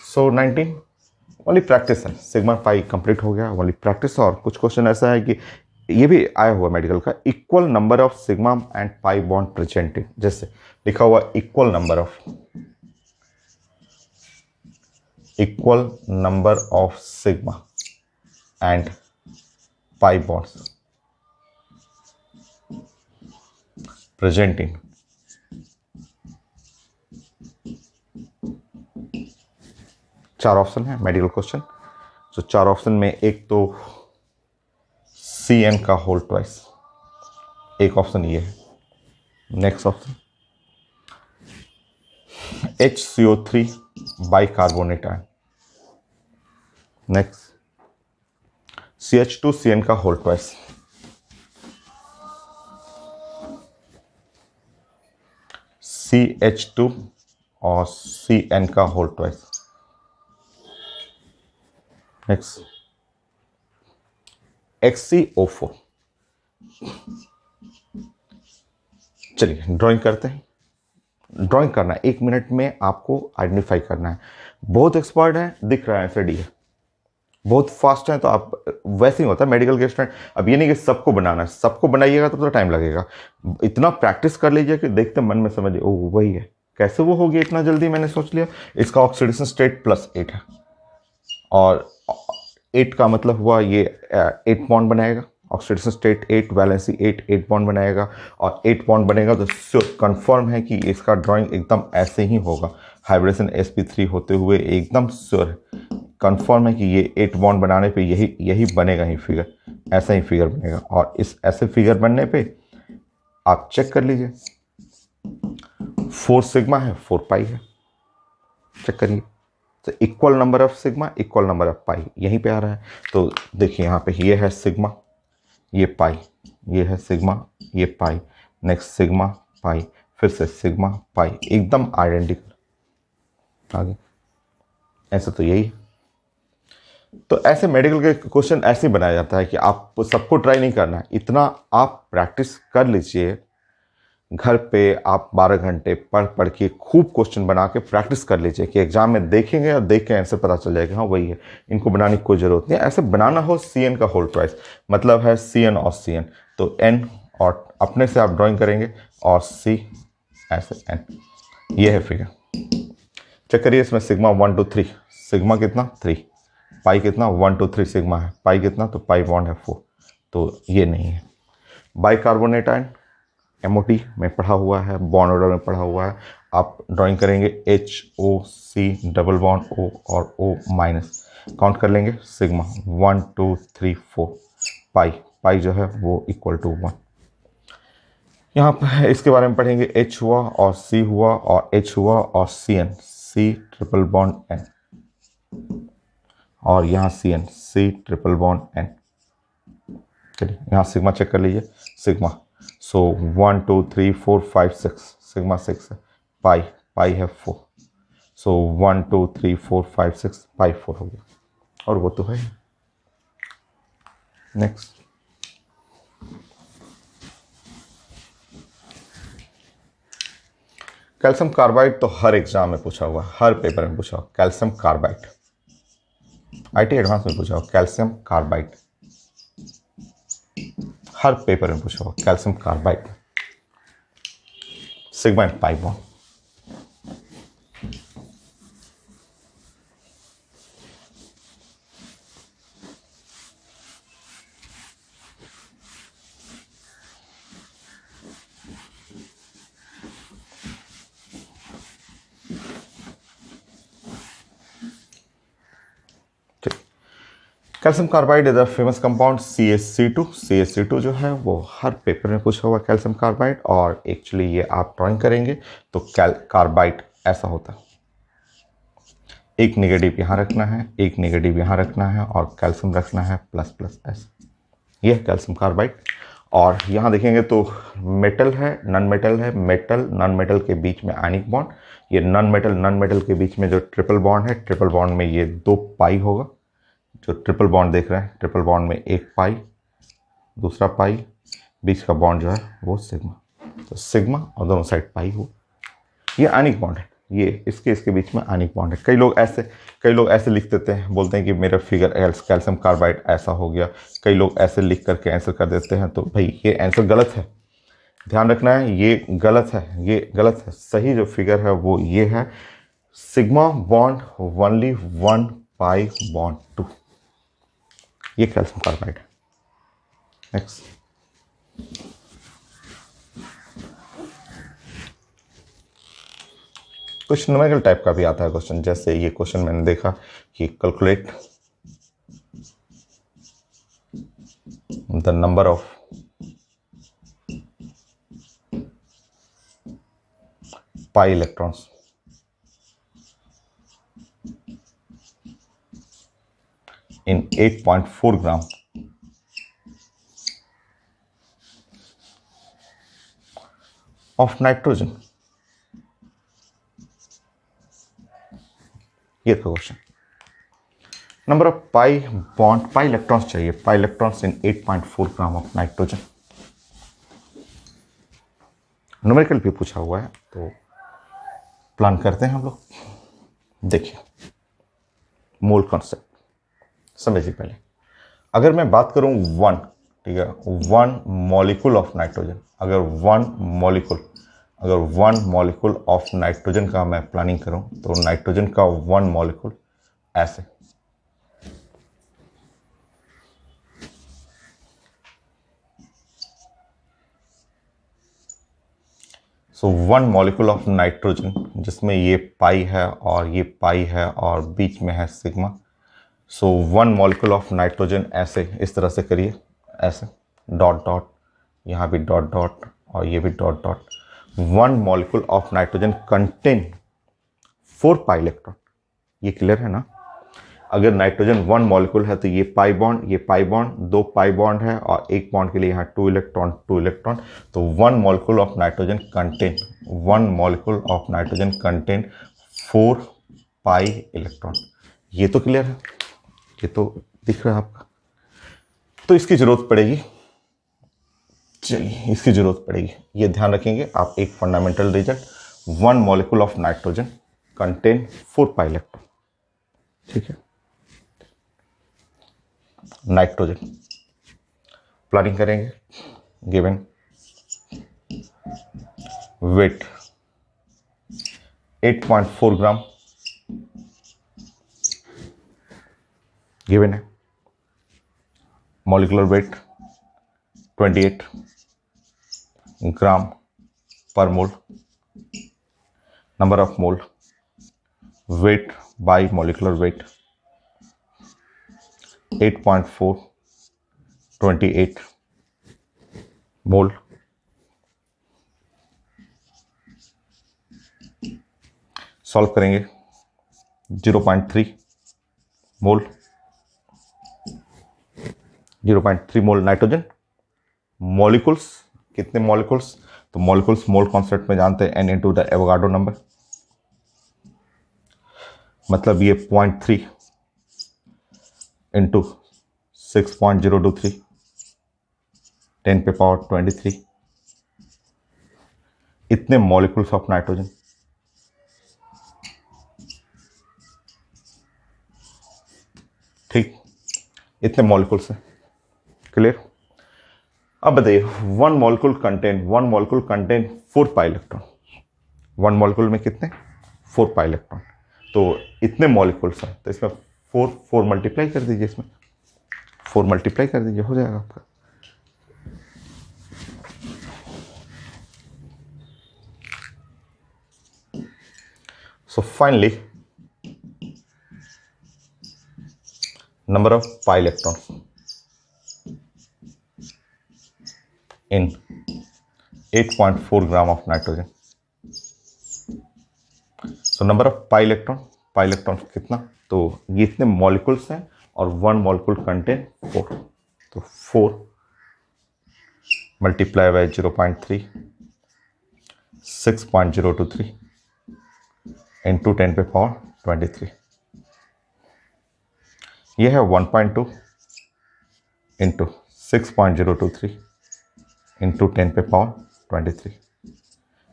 सो 19 ओनली प्रैक्टिस है, सिग्मा पाई कंप्लीट हो गया, ओनली प्रैक्टिस। और कुछ क्वेश्चन ऐसा है कि ये भी आया हुआ मेडिकल का, equal number of sigma and pi bond presented, जैसे लिखा हुआ equal number of sigma and pi bonds present in, चार ऑप्शन है मेडिकल क्वेश्चन। तो चार ऑप्शन में एक तो CN का होल ट्वाइस, एक ऑप्शन ये है। Next option HCO3 bicarbonate ion. Next CH2CN का होल ट्वाइस, CH2 और CN का होल ट्वाइस। Next XCO4। चलिए ड्राइंग करते हैं। ड्राइंग करना है 1 मिनट में, आपको आइडेंटिफाई करना है। बहुत एक्सपर्ट है, दिख रहा है FAD है, बहुत फास्ट है, तो आप वैसे ही होता है मेडिकल के स्टूडेंट। अब ये नहीं कि सबको बनाना है, सबको बनाइएगा तो टाइम लगेगा। इतना प्रैक्टिस कर लीजिए कि देखते मन में समझिए, ओह वही है, कैसे वो हो गया इतना जल्दी, मैंने सोच लिया। इसका ऑक्सीडेशन स्टेट +8 है, और 8 का मतलब हुआ ये 8 बॉन्ड बनाएगा, ऑक्सीडेशन स्टेट 8, वैलेंसी 8 बॉन्ड बनाएगा, और 8 बॉन्ड बनेगा तो कंफर्म है कि इसका ड्राइंग एकदम ऐसे ही होगा, हाइब्रिडेशन sp3 होते हुए एकदम श्योर है, कंफर्म है कि ये 8 बॉन्ड बनाने पे यही बनेगा ही फिगर, ऐसा ही फिगर बनेगा। और इस ऐसे फिगर बनने पे आप चेक कर लीजिए, 4 सिग्मा है, 4 पाई है, चेक करिए। तो equal number of sigma, equal number of pi, यहीं पे आ रहा है। तो देखिए यहाँ पे ये है सिग्मा, ये पाई, ये है सिग्मा, ये पाई, नेक्स्ट सिग्मा पाई, फिर से सिग्मा पाई, एकदम आइडेंटिकल। आगे ऐसा तो यही है। तो ऐसे मेडिकल के क्वेश्चन ऐसे ही बनाया जाता है कि आप सबको ट्राई नहीं करना है, इतना आप प्रैक्टिस कर लीजिए घर पे। आप 12 घंटे पढ़ के खूब क्वेश्चन बना के प्रैक्टिस कर लीजिए कि एग्जाम में देखेंगे और देख के आंसर पता चल जाएगा, हाँ वही है, इनको बनाने की कोई ज़रूरत नहीं है। ऐसे बनाना हो CN का होल ट्वाइस, मतलब है CN और CN, तो N और अपने से आप ड्राइंग करेंगे, और C ऐसे N, ये है फिगर। चेक करिए, इसमें सिग्मा 1 2 3, सिग्मा कितना 3, पाई कितना 1 2 3 सिग्मा है, पाई कितना, तो पाई बॉन्ड है 4, तो ये नहीं है। बाइकार्बोनेट आयन MOT में पढ़ा हुआ है, बॉन्ड ऑर्डर में पढ़ा हुआ है। आप ड्राइंग करेंगे HOC डबल बॉन्ड O और O-, काउंट कर लेंगे सिग्मा 1 2 3 4, पाई जो है वो इक्वल टू 1। यहाँ पर इसके बारे में पढ़ेंगे, H हुआ और C हुआ और H हुआ और CN, C triple bond N, और यहाँ CN, C triple bond N। चलिए यहाँ सिग्मा चेक कर लीजिए, सिग्मा, सो 1 2 3 4 5 6, सिग्मा 6 है, पाई है 4, सो 1 2 3 4 5 6, पाई 4 हो गया, और वो तो है। नेक्स्ट, कैल्शियम कार्बाइड तो हर एग्जाम में पूछा हुआ, हर पेपर में पूछा हुआ, कैल्शियम कार्बाइड, IT एडवांस में पूछा हुआ, कैल्शियम कार्बाइड, हर पेपर में पूछा हुआ calcium carbide, sigma and pi bond. Calcium carbide is a famous compound CaC2। CaC2 जो है वो हर पेपर में पूछा हुआ कैल्शियम कार्बाइड, और एक्चुअली ये आप ड्राइंग करेंगे तो कार्बाइड ऐसा होता है, एक नेगेटिव यहाँ रखना है, एक नेगेटिव यहाँ रखना है, और कैल्शियम रखना है प्लस प्लस ऐसा, यह है कैल्शियम कार्बाइड। और यहाँ देखेंगे तो मेटल है, नॉन मेटल है, मेटल नॉन मेटल के बीच में आयनिक बॉन्ड, ये नॉन मेटल के बीच में जो ट्रिपल बॉन्ड है, ट्रिपल बॉन्ड में ये 2 पाई होगा, जो ट्रिपल बॉन्ड देख रहे हैं, ट्रिपल बॉन्ड में एक पाई, दूसरा पाई, बीच का बॉन्ड जो है वो सिग्मा, तो सिग्मा और दोनों साइड पाई हो, ये आयनिक बॉन्ड है, ये इसके बीच में आयनिक बॉन्ड है। कई लोग ऐसे लिख देते हैं, बोलते हैं कि मेरा फिगर कैल्शियम कार्बाइड ऐसा हो गया, कई लोग ऐसे लिख करके आंसर कर देते हैं, तो भाई ये आंसर गलत है, ध्यान रखना है, ये गलत है, ये गलत है। सही जो फिगर है वो ये है, sigma bond only 1 pi bond 2, ये कैल्शियम कार्बाइड है। नेक्स्ट, कुछ न्यूमेरिकल टाइप का भी आता है क्वेश्चन, जैसे ये क्वेश्चन मैंने देखा कि calculate the number of pi electrons in 8.4 gram of nitrogen, ये था question. Number of pi bond, pi electrons चाहिए, pi electrons in 8.4 gram of nitrogen, numerical भी पूछा हुआ है, तो प्लान करते हैं हम लोग। देखिए मोल कॉन्सेप्ट समझिए पहले, अगर मैं बात करूं 1, ठीक है, 1 मॉलिक्यूल ऑफ नाइट्रोजन, अगर 1 मॉलिक्यूल ऑफ नाइट्रोजन का मैं प्लानिंग करूं, तो नाइट्रोजन का 1 मॉलिक्यूल ऐसे, सो 1 मॉलिक्यूल ऑफ नाइट्रोजन जिसमें ये पाई है और ये पाई है और बीच में है sigma, so 1 molecule of nitrogen ऐसे, इस तरह से करिए, ऐसे डॉट डॉट, यहाँ भी डॉट डॉट और ये भी dot dot. 1 molecule of nitrogen contain 4 pi electron, ये क्लियर है ना। अगर नाइट्रोजन 1 मॉलिक्यूल है तो ये पाई बॉन्ड, ये पाई बॉन्ड, 2 पाई बॉन्ड है, और एक बॉन्ड के लिए यहाँ 2 इलेक्ट्रॉन 2 इलेक्ट्रॉन, तो 1 molecule of nitrogen contain 1 molecule of nitrogen contain 4 pi electron. ये तो क्लियर है, ये तो दिख रहा है आपका, तो इसकी जरूरत पड़ेगी, चलिए इसकी जरूरत पड़ेगी, ये ध्यान रखेंगे आप, एक fundamental result, 1 molecule of nitrogen contain 4 pi electron, ठीक है। नाइट्रोजन प्लानिंग करेंगे, गिवन वेट 8.4 ग्राम गिवन है, molecular weight 28 gram per mole, number of mole, weight by molecular weight 8.4 28 mole, solve करेंगे 0.3 मोल, 0.3 मोल नाइट्रोजन। मॉलिक्यूल्स कितने मॉलिक्यूल्स, तो मॉलिक्यूल्स मोल कॉन्सेप्ट में जानते हैं n into the Avogadro number, मतलब ये 0.3 इंटू 6.023 10 पे पावर 23, इतने मॉलिक्यूल्स ऑफ नाइट्रोजन। ठीक, इतने मॉलिक्यूल्स हैं, क्लियर। अब बताइए 1 molecule contain 4 pi electron, 1 molecule में कितने 4 पाई इलेक्ट्रॉन, तो इतने मॉलिक्यूल्स हैं, तो इसमें 4 मल्टीप्लाई कर दीजिए, इसमें 4 मल्टीप्लाई कर दीजिए, हो जाएगा आपका। So finally number of pi electrons in 8.4 gram of nitrogen. So number of pi electron कितना, तो ये इतने मॉलिक्यूल्स हैं और 1 मॉलिक्यूल कंटेन 4, तो 4 मल्टीप्लाई बाय 0.3 6.023 इंटू 10 पे पावर 23, ये है 1.2 इंटू 6.023 इंटू 10 पे पावर 23.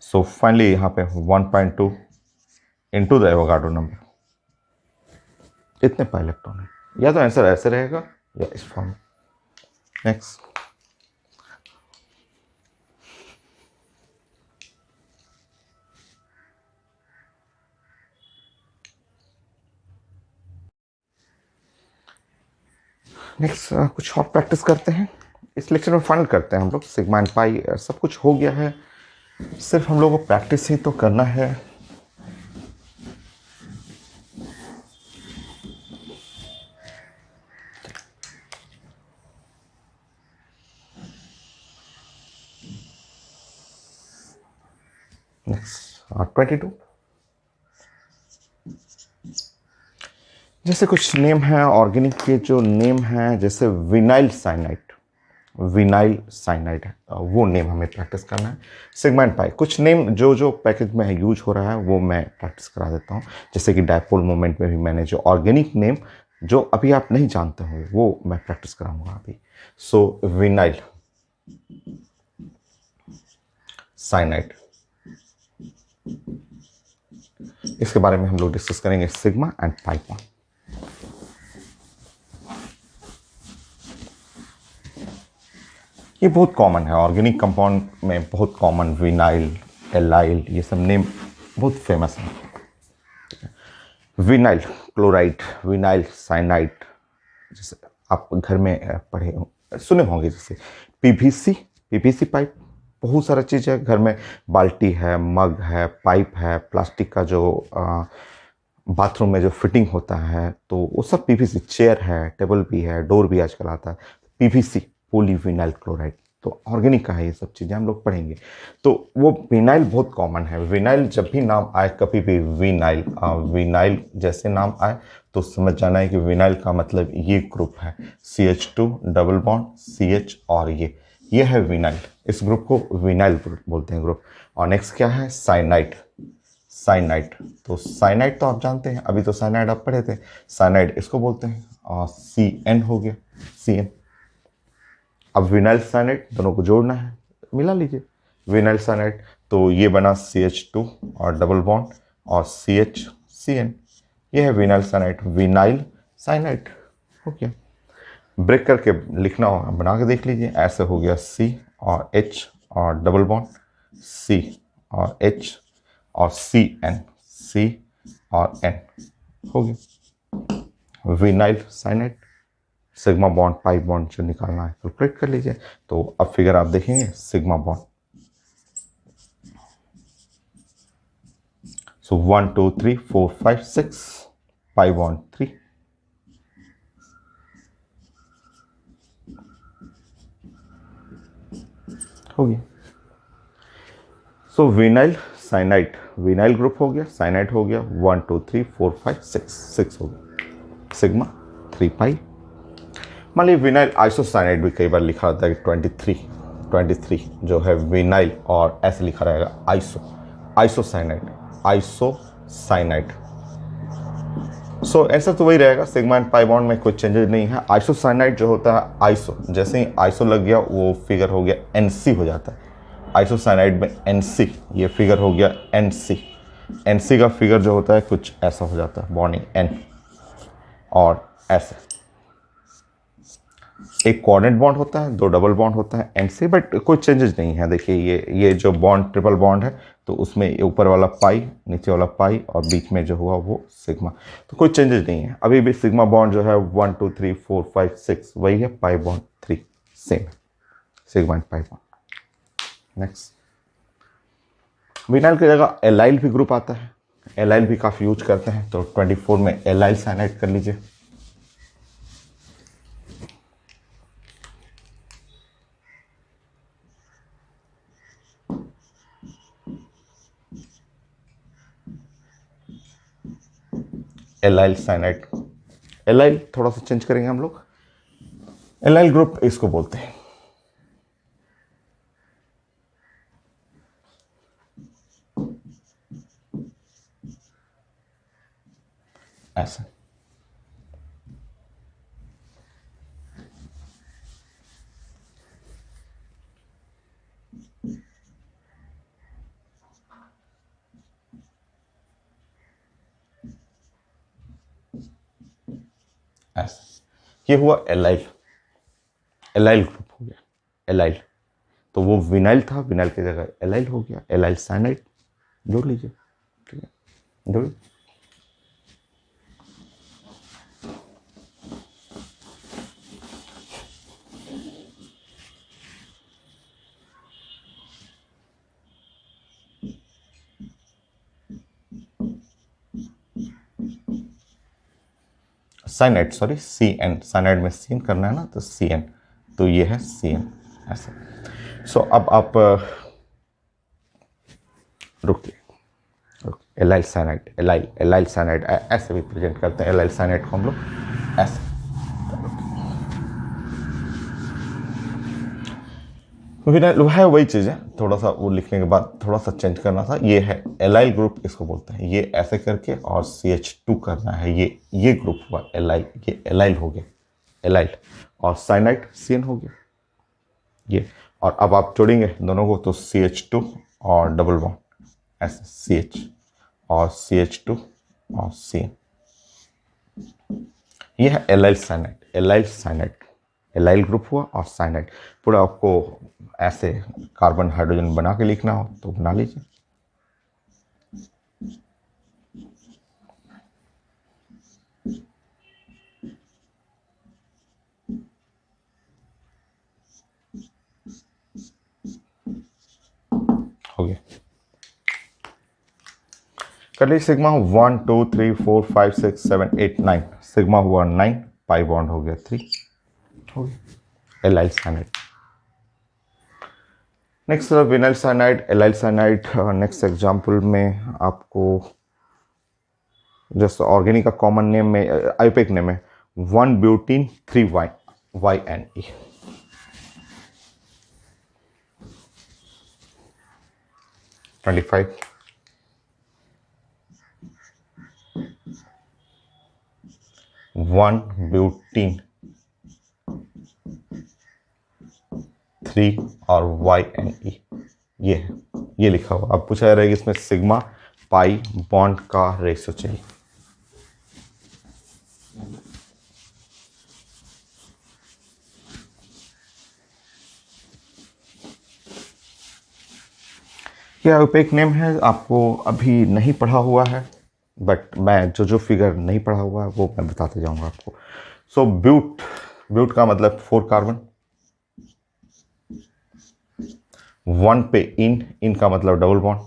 सो फाइनली यहाँ पे 1.2 इंटू द एवोगाड्रो नंबर, इतने पाई इलेक्ट्रॉन है. या तो आंसर ऐसे रहेगा या इस फॉर्म में. नेक्स्ट, कुछ और प्रैक्टिस करते हैं. इस लेक्चर में फाइनल करते हैं हम लोग. सिग्मा एंड पाई सब कुछ हो गया है, सिर्फ हम लोग को प्रैक्टिस ही तो करना है. नेक्स्ट 22, जैसे कुछ नेम है ऑर्गेनिक के, जो नेम है जैसे विनाइल साइनाइड है, वो नेम हमें प्रैक्टिस करना है. सिग्मा एंड पाई, कुछ नेम जो पैकेज में यूज हो रहा है वो मैं प्रैक्टिस करा देता हूँ. जैसे कि डायपोल मोमेंट में भी मैंने जो ऑर्गेनिक नेम जो अभी आप नहीं जानते हो वो मैं प्रैक्टिस कराऊंगा अभी. सो विनाइल साइनाइड, इसके बारे में हम लोग डिस्कस करेंगे. सिग्मा एंड पाई बॉन्ड, ये बहुत कॉमन है ऑर्गेनिक कंपाउंड में, बहुत कॉमन. विनाइल, एलाइल, ये सब नेम बहुत फेमस है. विनाइल क्लोराइड, विनाइल साइनाइड, जैसे आप घर में पढ़े सुने होंगे. जैसे पीवीसी पाइप, बहुत सारा चीज़ है घर में. बाल्टी है, मग है, पाइप है, प्लास्टिक का जो बाथरूम में जो फिटिंग होता है, तो वो सब पीवीसी. चेयर है, टेबल भी है, डोर भी आजकल आता है. PVC, polyvinyl chloride. तो ऑर्गेनिक का है, ये सब चीज़ें हम लोग पढ़ेंगे. तो वो विनाइल बहुत कॉमन है. विनाइल जब भी नाम आए, कभी भी विनाइल जैसे नाम आए तो समझ जाना है कि विनाइल का मतलब ये ग्रुप है. CH2 डबल बॉन्ड CH, और ये है विनाइल. इस ग्रुप को विनाइल बोलते हैं ग्रुप. और नेक्स्ट क्या है, साइनाइड. तो साइनाइड तो आप जानते हैं, अभी तो साइनाइड आप पढ़े थे. साइनाइड इसको बोलते हैं. और CN हो गया, CN. अब विनाइल साइनाइड दोनों को जोड़ना है, मिला लीजिए. विनाइल साइनाइड, तो ये बना CH2 और डबल बॉन्ड और CN. ये है विनाइल साइनाइड. हो गया. ब्रेक करके लिखना हो, बना के देख लीजिए. ऐसे हो गया C और H और डबल बॉन्ड, C और H और CN, C और N. हो गया vinyl cyanide. Sigma bond, pi bond जो निकालना है कैलकुलेट कर लीजिए. तो अब फिगर आप देखेंगे. सिग्मा बॉन्ड, सो 1 2 3 4 5 6, पाई बॉन्ड 3. हो गया. सो विनाइल साइनाइड, विनाइल ग्रुप हो गया, साइनाइड हो गया. 1 2 3 4 5 6 हो गया. सिग्मा 3 पाई. मान लीजिए विनाइल आइसोसाइनाइड भी कई बार लिखा होता है. 23 जो है विनाइल, और ऐसे लिखा रहेगा आइसोसाइनाइड. सो ऐसा तो वही रहेगा. सिग्मा एंड पाई बॉन्ड में कोई चेंजेस नहीं है. आइसोसाइनाइड जो होता है, आइसो जैसे ही आइसो लग गया वो फिगर हो गया NC हो जाता है. आइसोसाइनाइड में NC, ये फिगर हो गया NC का फिगर जो होता है कुछ ऐसा हो जाता है, बॉन्डिंग N. और ऐसे एक कोऑर्डिनेट बॉन्ड होता है, 2 डबल बॉन्ड होता है NC, बट कोई चेंजेस नहीं है. देखिए ये जो बॉन्ड ट्रिपल बॉन्ड है, तो उसमें ऊपर वाला पाई, नीचे वाला पाई, और बीच में जो हुआ वो सिग्मा. तो कोई चेंजेस नहीं है. अभी भी सिग्मा बॉन्ड जो है 1 2 3 4 5 6 वही है. पाई बॉन्ड 3 सेम है. Sigma and pi bond. Next, vinyl की जगह एलाइल भी ग्रुप आता है. एलाइल भी काफ़ी यूज करते हैं. तो 24 में एलाइल साइनाइड कर लीजिए. Allyl cyanide. एलाइल थोड़ा सा चेंज करेंगे हम लोग, एलाइल ग्रुप इसको बोलते हैं। ऐसा ऐसा, ये हुआ एलाइल, एलाइल ग्रुप हो गया एलाइल। तो वो विनाइल था, विनाइल की जगह एलाइल हो गया, एलाइल साइनाइड। जोड़ लीजिए, ठीक है, जोड़िए। Cyanide, sorry C N, cyanide में सी एन करना है ना, तो सी एन, तो ये है सी एन ऐसा। सो अब आप रुकिए, allyl cyanide, allyl, allyl cyanide ऐसे भी प्रेजेंट करते हैं एलाइल साइनाइड को हम लोग ऐसे। विनाइल है वही चीज़ है, थोड़ा सा वो लिखने के बाद थोड़ा सा चेंज करना था। ये है एलाइल ग्रुप इसको बोलते हैं, ये ऐसे करके और CH2 करना है, ये ग्रुप हुआ एलाइल, ये एलाइल हो गया एलाइल, और साइनाइड CN हो गया ये। और अब आप जोड़ेंगे दोनों को तो CH2 और डबल बॉन्ड ऐसे CH और CH2 और CN, ये है allyl cyanide, allyl cyanide, allyl group हुआ और साइनाइड। पूरा आपको ऐसे कार्बन हाइड्रोजन बना के लिखना हो तो बना लीजिए। हो गया, कर लीजिए। सिग्मा 1 2 3 4 5 6 7 8 9, सिग्मा हुआ 9, पाई बॉन्ड हो गया 3, हो गया allyl cyanide. Next vinyl cyanide, allyl cyanide. Next example में आपको जस्ट ऑर्गेनिक का कॉमन नेम में आयुर्वेदिक नेम है 1 ब्यूटीन 3 YNE। 25 1 ब्यूटीन 3 और YNE, ये है, ये लिखा हुआ। अब पूछा जा रहा है कि इसमें सिग्मा पाई बॉन्ड का रेशियो चाहिए। ये आयुर्वेदिक नेम है, आपको अभी नहीं पढ़ा हुआ है, बट मैं जो फिगर नहीं पढ़ा हुआ है वो मैं बताते जाऊंगा आपको। सो ब्यूट, ब्यूट का मतलब 4 कार्बन, 1 पे इन का मतलब डबल बॉन्ड,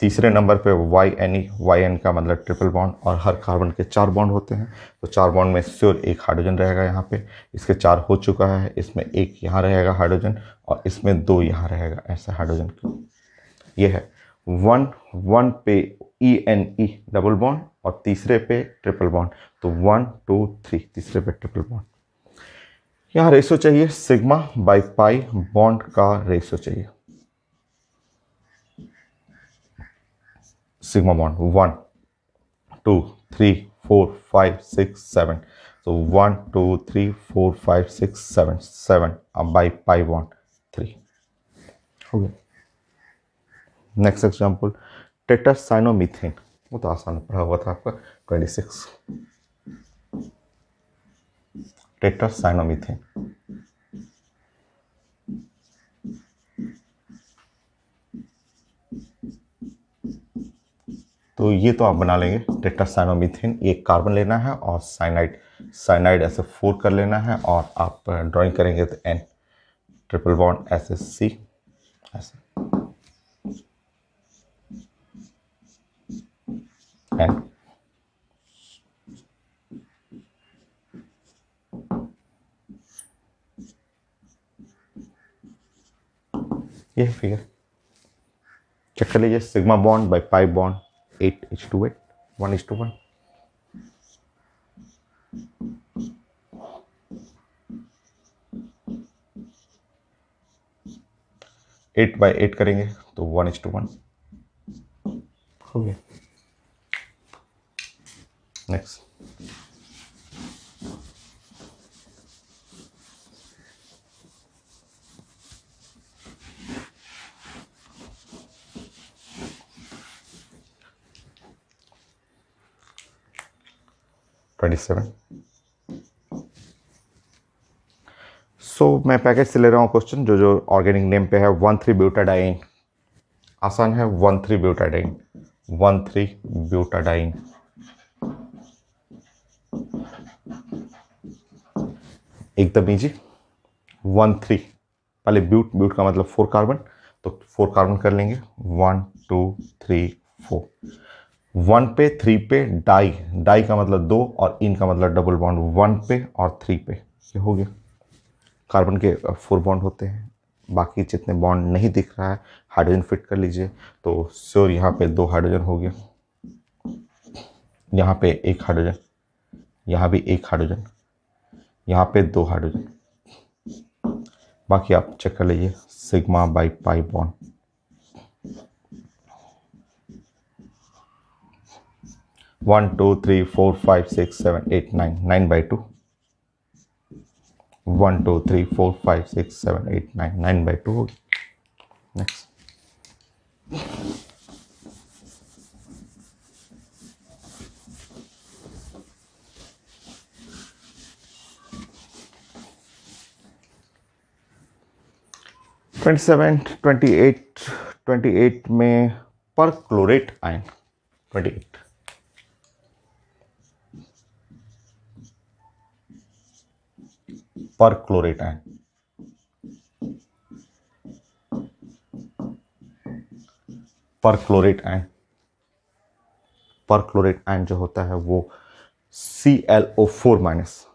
तीसरे नंबर पे YNE, YN का मतलब ट्रिपल बॉन्ड, और हर कार्बन के 4 बॉन्ड होते हैं, तो 4 बॉन्ड में श्योर एक हाइड्रोजन रहेगा यहाँ पे, इसके 4 हो चुका है, इसमें एक यहाँ रहेगा हाइड्रोजन और इसमें 2 यहाँ रहेगा, ऐसा हाइड्रोजन क्यों। ये है 1 पे ENE डबल बॉन्ड और तीसरे पे ट्रिपल बॉन्ड, तो 1 2 3 तीसरे पे ट्रिपल बॉन्ड। यहाँ रेशो चाहिए सिग्मा बाई पाई बॉन्ड का रेशो चाहिए। सिग्मा बॉन्ड 1 2 3 4 5 6 7, so 1 2 3 4 5 6 7 7 अब बाई पाई बॉन्ड 3 हो गया। नेक्स्ट एग्जांपल टेट्रासाइनोमीथेन, वो तो आसान पढ़ा हुआ था आपका 26, टेट्रासाइनोमीथेन। तो ये तो आप बना लेंगे टेट्रासाइनोमीथेन, ये कार्बन लेना है और साइनाइड, साइनाइड ऐसे 4 कर लेना है, और आप ड्राइंग करेंगे तो N, ट्रिपल बॉन्ड ऐसे C ऐसे N। ये है फिगर, चेक कर लीजिए। Sigma bond by pi bond 8H2 8 1:1। 8/8 करेंगे तो 1:1 हो गया। नेक्स्ट, $27। सो मैं पैकेज से ले रहा हूँ क्वेश्चन जो जो ऑर्गेनिक नेम पे है। 1,3-ब्यूटाडाइन, आसान है। 1,3-ब्यूटाडाइन, 1,3-ब्यूटाडाइन। एकदम इजी। 1,3, पहले ब्यूट, ब्यूट का मतलब 4 कार्बन, तो 4 कार्बन कर लेंगे। 1 2 3 4। 1 पे 3 पे डाई, डाई का मतलब 2 और इन का मतलब डबल बॉन्ड। 1 पे और 3 पे, ये हो गया। कार्बन के 4 बॉन्ड होते हैं, बाकी जितने बॉन्ड नहीं दिख रहा है हाइड्रोजन फिट कर लीजिए। तो श्योर यहाँ पे 2 हाइड्रोजन हो गया, यहाँ पे 1 हाइड्रोजन, यहाँ भी 1 हाइड्रोजन, यहाँ पे 2 हाइड्रोजन। बाकी आप चेक कर लीजिए, sigma by pi bond. One two three four five six seven eight nine, 9/2। 1 2 3 4 5 6 7 8 9, 9/2 होगी। नेक्स्ट, ट्वेंटी एट में पर क्लोरेट आयन, 28 पर chlorate ion, perchlorate ion, perchlorate ion जो होता है वो ClO4-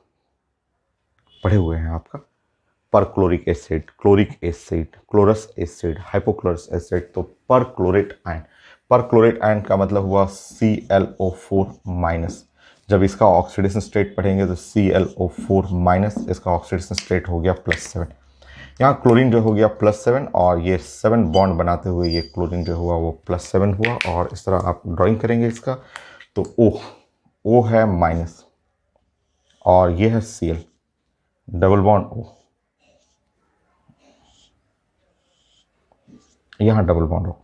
पढ़े हुए हैं आपका। Perchloric acid, chloric acid, chlorous acid, hypochlorous acid, तो perchlorate ion. Perchlorate ion का मतलब हुआ ClO4-। जब इसका ऑक्सीडेशन स्टेट पढ़ेंगे तो ClO4-, इसका ऑक्सीडेशन स्टेट हो गया +7। यहाँ क्लोरीन जो हो गया +7 और ये 7 बॉन्ड बनाते हुए ये क्लोरीन जो हुआ वो +7 हुआ। और इस तरह आप ड्राइंग करेंगे इसका, तो O है माइनस और ये है Cl, डबल बॉन्ड O, यहाँ डबल बॉन्ड हो,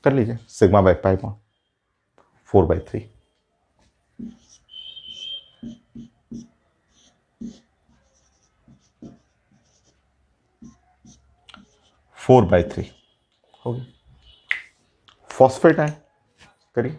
कर लीजिए। Sigma by pi bond 4/3। 4/3 हो गई। फॉस्फेट आयन करिए।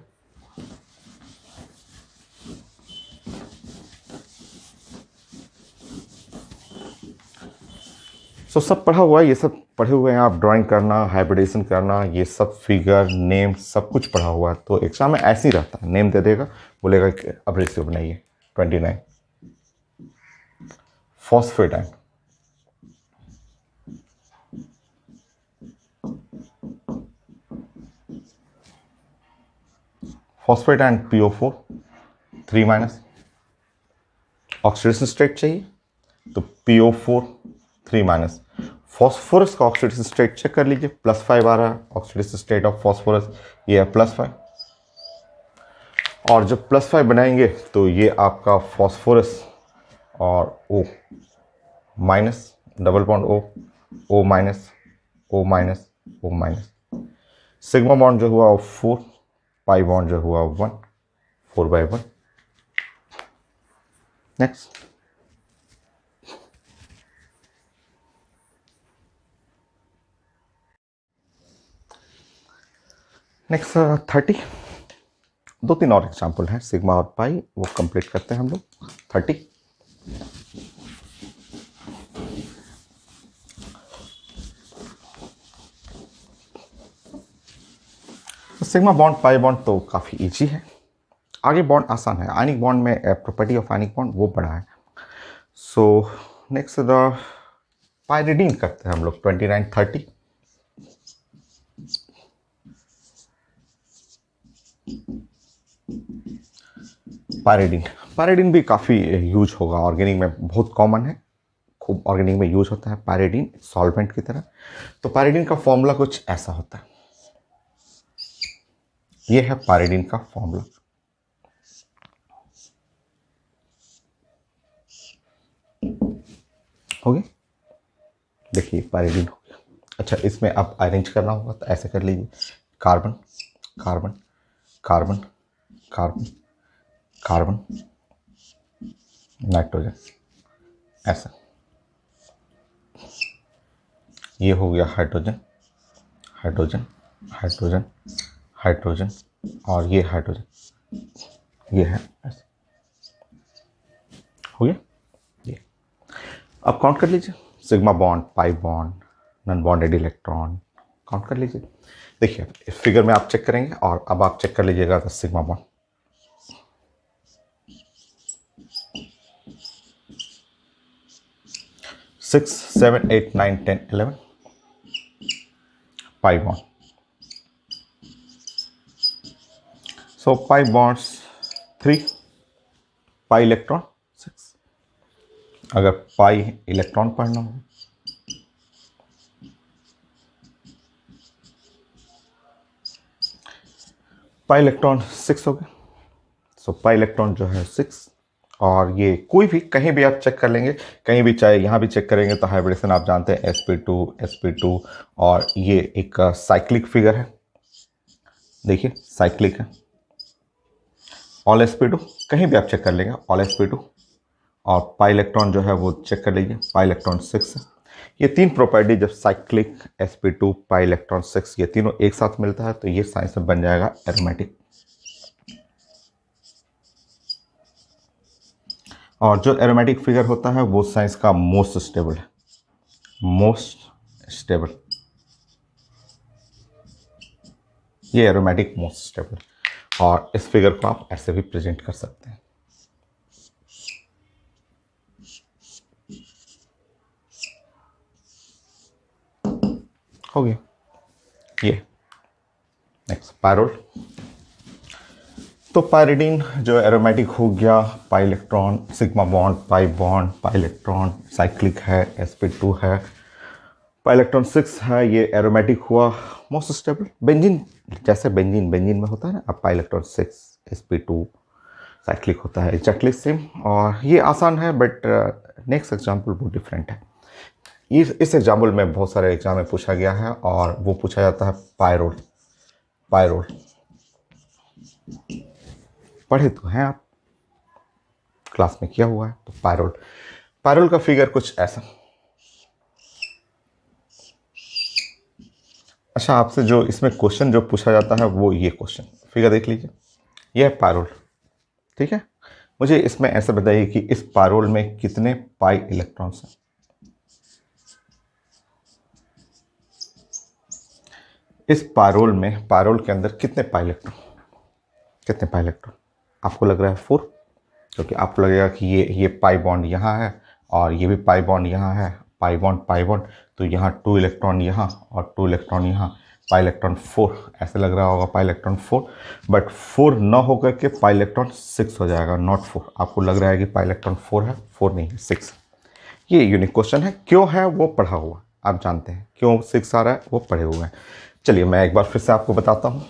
सो सब पढ़ा हुआ है, ये सब पढ़े हुए हैं आप। ड्राइंग करना, हाइब्रिडेशन करना, ये सब फिगर, नेम, सब कुछ पढ़ा हुआ है। तो एग्जाम में ऐसे ही रहता है, नेम दे देगा, बोलेगा कि अब रेशियो बनाइए। 29 phosphate ion, phosphate ion PO4 3-। Oxidation state चाहिए तो PO4 3-। फॉस्फोरस का ऑक्सीडेशन स्टेट चेक कर लीजिए, +5 आ रहा है ऑक्सीडेशन स्टेट ऑफ फॉस्फोरस, ये है +5। और जब +5 बनाएंगे तो ये आपका फॉस्फोरस और O-, double bond O-, O-, sigma bond जो हुआ वो 4, पाई बॉन्ड जो हुआ 1, 4/1। Next, next 30। 2-3 और एग्जाम्पल हैं, सिग्मा और पाई, वो कंप्लीट करते हैं हम लोग। 30, सिग्मा बॉन्ड पाई बॉन्ड तो काफ़ी इजी है। आगे बॉन्ड आसान है, आयनिक बॉन्ड में प्रॉपर्टी ऑफ आयनिक बॉन्ड वो बड़ा है। सो नेक्स्ट पायरिडीन करते हैं हम लोग। 29 30, पायरिडीन। पायरिडीन भी काफ़ी यूज होगा, ऑर्गेनिक में बहुत कॉमन है, खूब ऑर्गेनिक में यूज होता है, पायरिडीन सॉल्वेंट की तरह। तो पायरिडीन का फॉर्मूला कुछ ऐसा होता है, ये है पायरिडीन का फॉर्मूला। हो गया, देखिए पायरिडीन हो गया। अच्छा, इसमें अब अरेंज करना होगा तो ऐसे कर लीजिए, carbon carbon carbon carbon carbon nitrogen, ऐसा। ये हो गया हाइड्रोजन हाइड्रोजन हाइड्रोजन हाइड्रोजन, और ये हाइड्रोजन, ये है ऐसे। हो गया ये। अब काउंट कर लीजिए, sigma bond, pi bond, non bonded electron, count कर लीजिए। देखिए इस फिगर में आप चेक करेंगे और अब आप चेक कर लीजिएगा तो sigma bond, 6 7 8 9 10 11, pi bond. So pi bonds 3, pi electron 6। अगर पाई इलेक्ट्रॉन पढ़ना हो, पाई इलेक्ट्रॉन 6 हो गए। सो पाई इलेक्ट्रॉन जो है 6, और ये कोई भी कहीं भी आप चेक कर लेंगे, कहीं भी, चाहे यहाँ भी चेक करेंगे तो हाइब्रिडेशन आप जानते हैं sp2 sp2, और ये एक साइक्लिक फिगर है, देखिए साइक्लिक है। ऑल sp2 कहीं भी आप चेक कर लेंगे, ऑल sp2, और पाई इलेक्ट्रॉन जो है वो चेक कर लीजिए, पाई इलेक्ट्रॉन 6 है। ये तीन प्रॉपर्टी जब साइक्लिक, sp2, पाई इलेक्ट्रॉन 6 ये तीनों एक साथ मिलता है तो ये साइंस में बन जाएगा एरोमेटिक। और जो एरोमेटिक फिगर होता है वो साइंस का मोस्ट स्टेबल है, मोस्ट स्टेबल, ये एरोमेटिक मोस्ट स्टेबल। और इस फिगर को आप ऐसे भी प्रेजेंट कर सकते हैं। हो गया ये। Next pyrrole. तो पायरिडीन जो एरोमेटिक हो गया, pi electron, sigma bond, pi electron, cyclic है, sp2 है, पाई इलेक्ट्रॉन 6 है, ये एरोमेटिक हुआ, मोस्ट स्टेबल। बेंजीन, जैसे बेंजीन में होता है ना, अब पाई इलेक्ट्रॉन 6 sp2 साइक्लिक होता है, एग्जैक्टली सेम। और ये आसान है, बट नेक्स्ट एग्जाम्पल बहुत डिफरेंट है। इस एग्जाम्पल में बहुत सारे एग्जाम में पूछा गया है, और वो पूछा जाता है पायरोल। पायरोल पढ़े तो हैं आप, क्लास में किया हुआ है। तो पायरोल, पायरोल का फिगर कुछ ऐसा। अच्छा, आपसे जो इसमें क्वेश्चन जो पूछा जाता है वो ये क्वेश्चन, फिगर देख लीजिए, ये है पायरोल, ठीक है। मुझे इसमें ऐसा बताइए कि इस पायरोल में कितने पाई इलेक्ट्रॉन्स हैं। इस पायरोल में, पायरोल के अंदर कितने पाई इलेक्ट्रॉन, कितने पाई इलेक्ट्रॉन? आपको लग रहा है 4, क्योंकि आपको लगेगा कि ये पाई बॉन्ड यहाँ है और ये भी पाई बॉन्ड यहाँ है, पाई बॉन्ड, तो यहाँ 2 इलेक्ट्रॉन यहाँ और 2 इलेक्ट्रॉन यहाँ, पाई इलेक्ट्रॉन 4, ऐसे लग रहा होगा पाई इलेक्ट्रॉन 4, बट 4 न होकर के पाई इलेक्ट्रॉन 6 हो जाएगा, नॉट 4। आपको लग रहा है कि पाई इलेक्ट्रॉन 4 है, 4 नहीं है, 6। ये यूनिक क्वेश्चन है, क्यों है वो पढ़ा हुआ, आप जानते हैं क्यों 6 आ रहा है, वो पढ़े हुए हैं। चलिए मैं एक बार फिर से आपको बताता हूँ।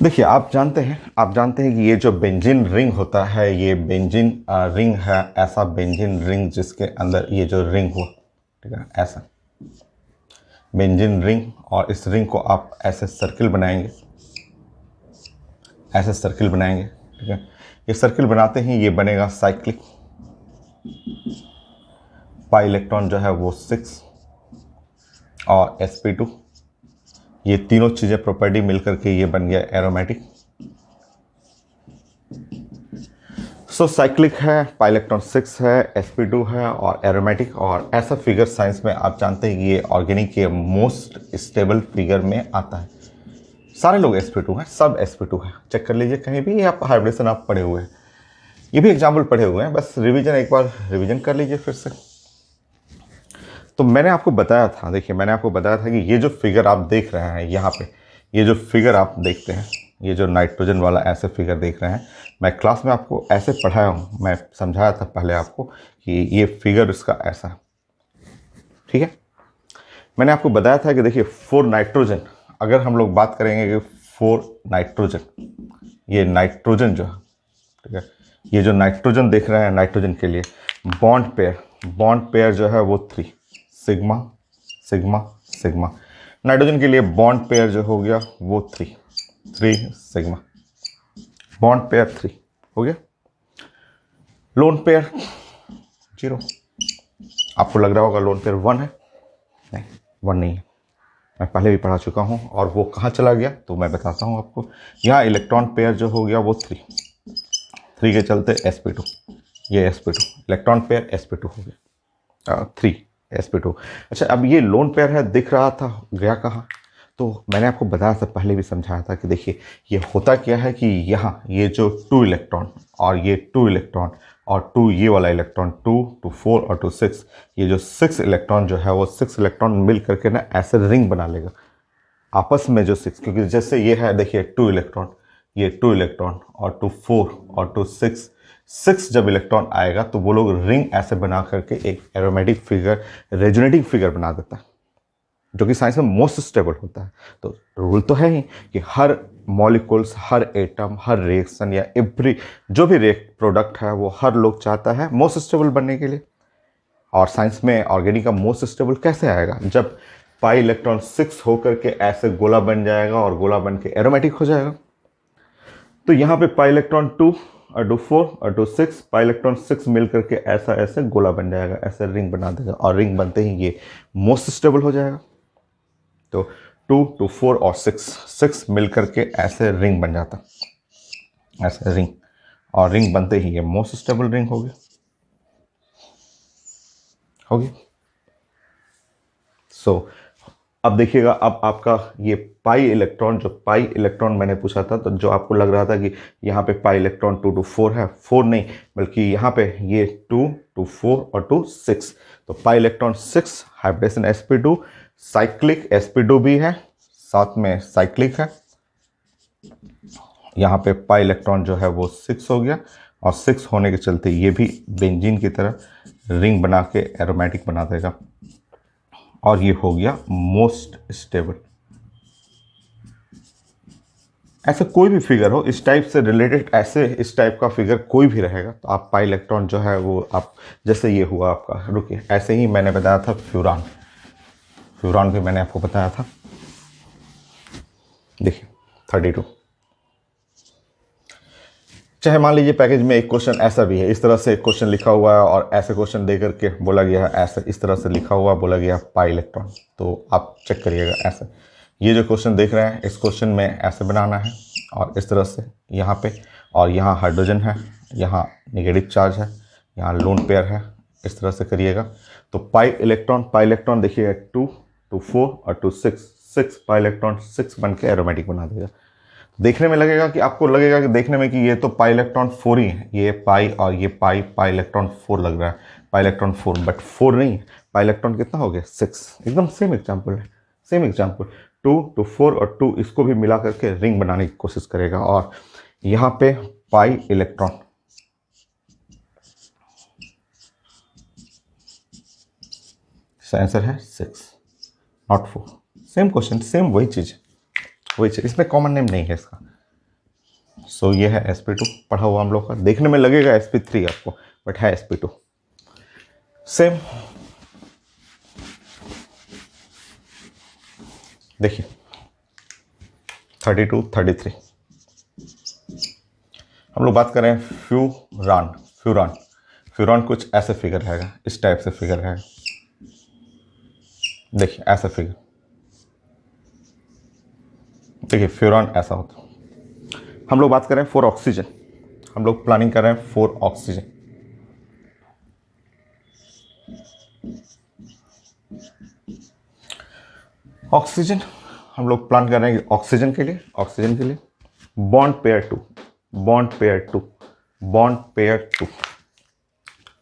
देखिए आप जानते हैं कि ये जो बेंजीन रिंग होता है, ये बेंजीन रिंग है, ऐसा बेंजीन रिंग जिसके अंदर ये जो रिंग हो, ठीक है, ऐसा बेंजीन रिंग। और इस रिंग को आप ऐसे सर्किल बनाएंगे, ऐसे सर्किल बनाएंगे, ठीक है। ये सर्किल बनाते ही ये बनेगा साइक्लिक, पाई इलेक्ट्रॉन जो है वो 6 और sp2, ये तीनों चीज़ें प्रॉपर्टी मिलकर के ये बन गया एरोमेटिक। सो साइक्लिक है, पाई इलेक्ट्रॉन 6 है, sp2 है और एरोमेटिक। और ऐसा फिगर साइंस में आप जानते हैं कि ये ऑर्गेनिक के मोस्ट स्टेबल फिगर में आता है। सारे लोग sp2 हैं, सब sp2 है, चेक कर लीजिए कहीं भी, आप हाइब्रिडेशन आप पढ़े हुए हैं, ये भी एग्जाम्पल पढ़े हुए हैं, बस रिवीजन, एक बार रिवीजन कर लीजिए फिर से। तो मैंने आपको बताया था, देखिए मैंने आपको बताया था कि ये जो फिगर आप देख रहे हैं यहाँ पे, ये जो फिगर आप देखते हैं, ये जो नाइट्रोजन वाला ऐसे फिगर देख रहे हैं, मैं क्लास में आपको ऐसे पढ़ाया हूँ, मैं समझाया था पहले आपको कि ये फिगर इसका ऐसा है, ठीक है। मैंने आपको बताया था कि देखिए 4 नाइट्रोजन, अगर हम लोग बात करेंगे कि 4 नाइट्रोजन, ये नाइट्रोजन जो है, ठीक है, ये जो नाइट्रोजन देख रहे हैं, नाइट्रोजन के लिए बॉन्ड पेयर जो है वो 3 सिग्मा सिग्मा सिग्मा। नाइट्रोजन के लिए बॉन्ड पेयर जो हो गया वो 3 सिग्मा, बॉन्ड पेयर 3 हो गया। लोन पेयर 0, आपको लग रहा होगा लोन पेयर 1 है, नहीं 1 नहीं है, मैं पहले भी पढ़ा चुका हूँ। और वो कहाँ चला गया तो मैं बताता हूँ आपको। यहाँ इलेक्ट्रॉन पेयर जो हो गया वो 3 के चलते sp2, ये sp2 इलेक्ट्रॉन पेयर sp2 हो गया, 3 sp2। अच्छा, अब ये लोन पेयर है, दिख रहा था, गया कहाँ? तो मैंने आपको बताया था, पहले भी समझाया था कि देखिए ये होता क्या है कि यहाँ ये जो 2 इलेक्ट्रॉन और ये 2 इलेक्ट्रॉन और 2 ये वाला इलेक्ट्रॉन, 2 to 4 और 2 6, ये जो 6 इलेक्ट्रॉन जो है वो 6 इलेक्ट्रॉन मिल करके ना ऐसे रिंग बना लेगा आपस में, जो 6, क्योंकि जैसे ये है देखिए 2 इलेक्ट्रॉन, ये 2 इलेक्ट्रॉन और 2 4 और 2 6 जब इलेक्ट्रॉन आएगा तो वो लोग रिंग ऐसे बना करके एक एरोमेटिक फिगर, रेजोनेटिंग फिगर बना देता है, जो कि साइंस में मोस्ट स्टेबल होता है। तो रूल तो है ही कि हर मॉलिक्यूल्स, हर एटम, हर रिएक्शन या एवरी जो भी प्रोडक्ट है वो हर लोग चाहता है मोस्ट स्टेबल बनने के लिए। और साइंस में ऑर्गेनिक का मोस्ट स्टेबल कैसे आएगा? जब पाई इलेक्ट्रॉन 6 होकर के ऐसे गोला बन जाएगा और गोला बन के एरोमेटिक हो जाएगा। तो यहाँ पे पाई इलेक्ट्रॉन 2 और 2 4 और 2 6, पाई इलेक्ट्रॉन 6 मिल करके ऐसा ऐसे गोला बन जाएगा, ऐसे रिंग बना देगा, और रिंग बनते ही ये मोस्ट स्टेबल हो जाएगा। तो 2 to 4 और 6 मिल करके ऐसे रिंग बन जाता, ऐसे रिंग, और रिंग बनते ही ये मोस्ट स्टेबल रिंग होगी। सो अब देखिएगा, अब आपका ये पाई इलेक्ट्रॉन, जो पाई इलेक्ट्रॉन मैंने पूछा था, तो जो आपको लग रहा था कि यहाँ पे पाई इलेक्ट्रॉन 2 to 4 है, 4 नहीं बल्कि यहाँ पे ये 2 to 4 और 2 6, तो pi electron 6 hybridisation sp2, cyclic sp2 भी है, साथ में साइक्लिक है। यहाँ पे पाई इलेक्ट्रॉन जो है वो 6 हो गया, और 6 होने के चलते ये भी बेंजीन की तरह रिंग बना के एरोमेटिक बना देगा, और ये हो गया मोस्ट स्टेबल। ऐसा कोई भी फिगर हो इस टाइप से रिलेटेड, ऐसे इस टाइप का फिगर कोई भी रहेगा तो आप पाई इलेक्ट्रॉन जो है वो आप, जैसे ये हुआ आपका, रुकिए, ऐसे ही मैंने बताया था फ्यूरान भी मैंने आपको बताया था, देखिए 32। चाहे मान लीजिए पैकेज में एक क्वेश्चन ऐसा भी है, इस तरह से एक क्वेश्चन लिखा हुआ है और ऐसे क्वेश्चन दे करके बोला गया है, ऐसे इस तरह से लिखा हुआ बोला गया पाई इलेक्ट्रॉन, तो आप चेक करिएगा ऐसे, ये जो क्वेश्चन देख रहे हैं इस क्वेश्चन में ऐसे बनाना है और इस तरह से यहाँ पे, और यहाँ हाइड्रोजन है, यहाँ नेगेटिव चार्ज है, यहाँ लोन पेयर है, इस तरह से करिएगा। तो पाई इलेक्ट्रॉन देखिएगा 2 to 4 और 2 6 पाई इलेक्ट्रॉन 6 बन के एरोमेटिक बना देगा। देखने में लगेगा कि, आपको लगेगा कि देखने में कि ये तो पाई इलेक्ट्रॉन 4 ही है, ये पाई और ये पाई इलेक्ट्रॉन 4 लग रहा है, पाई इलेक्ट्रॉन 4, बट 4 नहीं, पाई इलेक्ट्रॉन कितना हो गया 6, एकदम सेम एग्जाम्पल है, सेम एग्जाम्पल। 2 to 4 और 2 इसको भी मिला करके रिंग बनाने की कोशिश करेगा, और यहाँ पे पाई इलेक्ट्रॉन आंसर है 6 नॉट 4। सेम क्वेश्चन, सेम वही चीज़, इसमें कॉमन नेम नहीं है इसका। सो ये है sp2 पढ़ा हुआ हम लोग का, देखने में लगेगा sp3 आपको, बट है sp2 सेम। देखिए 32 33 हम लोग बात करें फ्यूरान कुछ ऐसे फिगर है, इस टाइप से फिगर है, देखिए ऐसा फिगर, देखिए फ्यूरान ऐसा होता। हम लोग बात करें 4 ऑक्सीजन, हम लोग प्लानिंग कर रहे हैं 4 ऑक्सीजन, हम लोग प्लान कर रहे हैं ऑक्सीजन के लिए बॉन्ड पेयर 2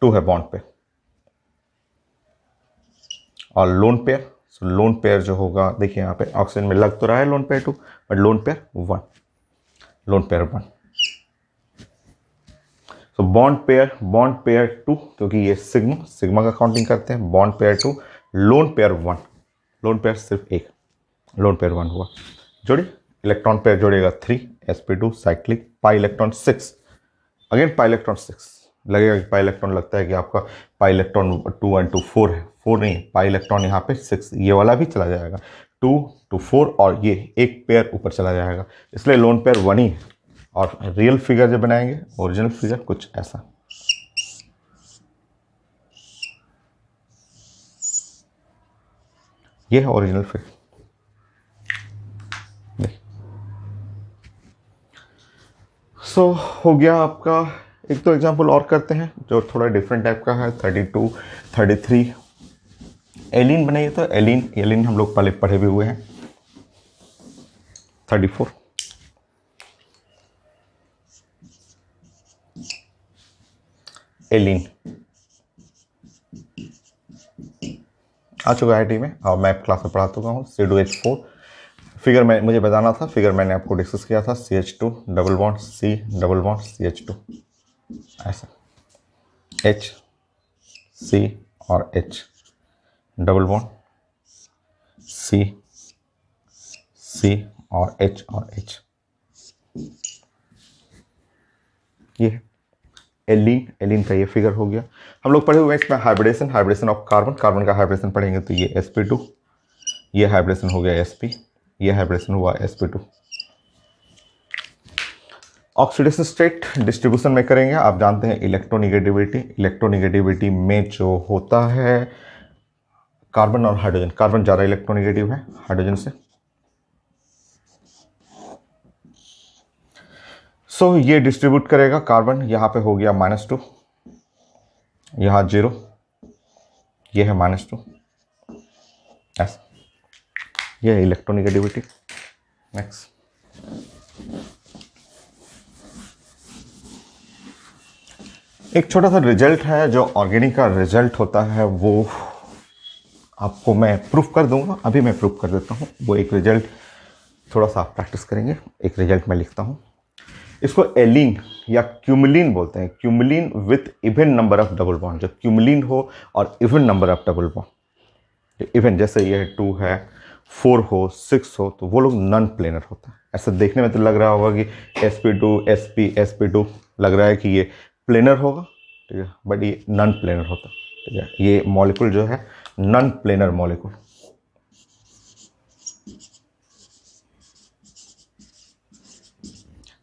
2 है बॉन्ड पेयर, और लोन पेयर, सो लोन पेयर जो होगा, देखिए यहाँ पे ऑक्सीजन में लग तो रहा है lone pair 2, but lone pair 1, lone pair 1। So bond pair 2, क्योंकि ये सिग्मा का काउंटिंग करते हैं, bond pair 2, lone pair 1, lone pair सिर्फ एक, लोन पेयर 1 हुआ। जोड़ी इलेक्ट्रॉन पेयर जोड़ेगा 3, sp2 cyclic, pi electron 6, again pi electron 6 लगेगा कि पाई इलेक्ट्रॉन लगता है कि आपका पाई इलेक्ट्रॉन 2 and 2 4 है, 4 नहीं, पाई इलेक्ट्रॉन यहाँ पे 6, ये वाला भी चला जाएगा 2 to 4, और ये एक पेयर ऊपर चला जाएगा, इसलिए लोन पेयर 1 ही है। और रियल फिगर जब बनाएंगे, ओरिजिनल फिगर कुछ ऐसा, ये है ओरिजिनल फिगर। सो हो गया आपका, एक तो एग्जांपल और करते हैं जो थोड़ा डिफरेंट टाइप का है, 32 33 एलिन बनाइए। तो एलिन हम लोग पहले पढ़े भी हुए हैं। 34 एलिन आ चुका है टी में, और मैं क्लास में पढ़ा चुका हूँ। C2H4 फिगर में मुझे बताना था, फिगर मैंने आपको डिस्कस किया था, CH2 double bond C double bond CH2, ऐसा H C और H double bond C C और H और H, ये एलिन का ये फिगर हो गया। हम लोग पढ़े हुए हैं इसमें हाइब्रिडेशन ऑफ कार्बन का हाइब्रिडेशन पढ़ेंगे, तो ये sp2, ये हाइब्रिडेशन हो गया sp, ये हाइब्रिडेशन हुआ sp2। ऑक्सीडेशन स्टेट डिस्ट्रीब्यूशन में करेंगे, आप जानते हैं इलेक्ट्रोनिगेटिविटी में जो होता है कार्बन और हाइड्रोजन, कार्बन ज़्यादा इलेक्ट्रोनिगेटिव है हाइड्रोजन से। सो ये डिस्ट्रीब्यूट करेगा, कार्बन यहाँ पे हो गया -2, यहाँ 0, ये है -2, ऐसा, ये है इलेक्ट्रोनिगेटिविटी। नेक्स्ट एक छोटा सा रिजल्ट है, जो ऑर्गेनिक का रिजल्ट होता है वो आपको मैं प्रूफ कर दूंगा, अभी मैं प्रूफ कर देता हूँ। वो एक रिजल्ट थोड़ा सा आप प्रैक्टिस करेंगे, एक रिजल्ट मैं लिखता हूँ। इसको एलिन या क्यूमुलिन बोलते हैं, cumulene with even number of double bond. जब क्यूमुलिन हो और even number of double bond, even जैसे ये 2 है, 4 हो, 6 हो, तो वो लोग नॉन प्लेनर होता है। ऐसा देखने में तो लग रहा होगा कि sp2 sp2 लग रहा है कि ये प्लेनर होगा, ठीक है, बट ये नॉन प्लेनर होता है, ठीक है। ये मॉलिक्यूल जो है non planar molecule,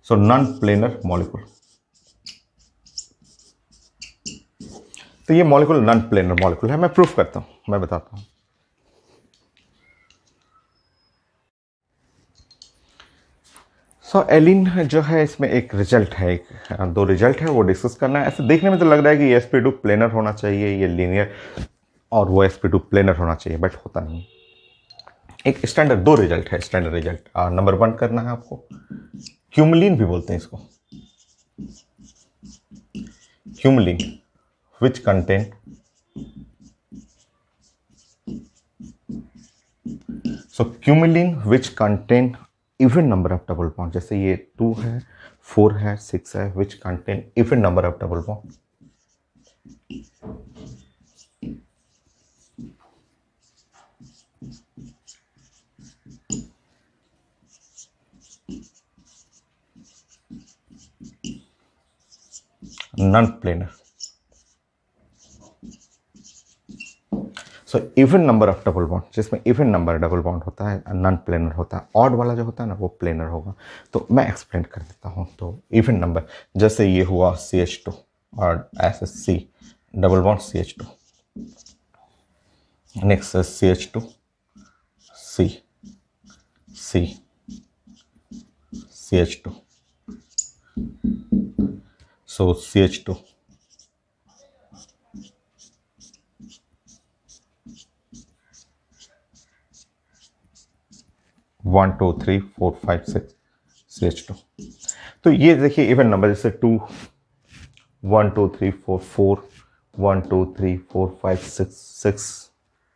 so non planar molecule, तो ये मॉलिक्यूल नॉन प्लेनर मॉलिक्यूल है। मैं प्रूफ करता हूं, मैं बताता हूं। सो एलिन जो है, इसमें एक रिजल्ट है, एक 2 रिजल्ट है, वो डिस्कस करना है। ऐसे देखने में तो लग रहा है कि sp2 प्लेनर होना चाहिए, ये लीनियर, और वो sp2 प्लेनर होना चाहिए, बट होता नहीं। एक स्टैंडर्ड 2 रिजल्ट है, स्टैंडर्ड रिजल्ट। नंबर 1 करना है आपको, क्यूमुलिन भी बोलते हैं इसको, cumulene which contain cumulene which contain even number of double bond, जैसे ये 2 है, 4 है, 6 है, which contain even number of double bond. Non planar, so even number of double bond, जिसमें इवन नंबर डबल बॉन्ड होता है, नॉन प्लेनर होता है। ऑड वाला जो होता है ना, वो प्लेनर होगा। तो मैं एक्सप्लेन कर देता हूँ। तो इवन नंबर, जैसे ये हुआ CH2 और ऐसे C double bond CH2, next है CH2 C C CH2, so CH2 1 2 3 4 5 6 CH2। तो ये देखिए इवन नंबर, जैसे 2 1 2 3 4 4 1 2 3 4 5 6 6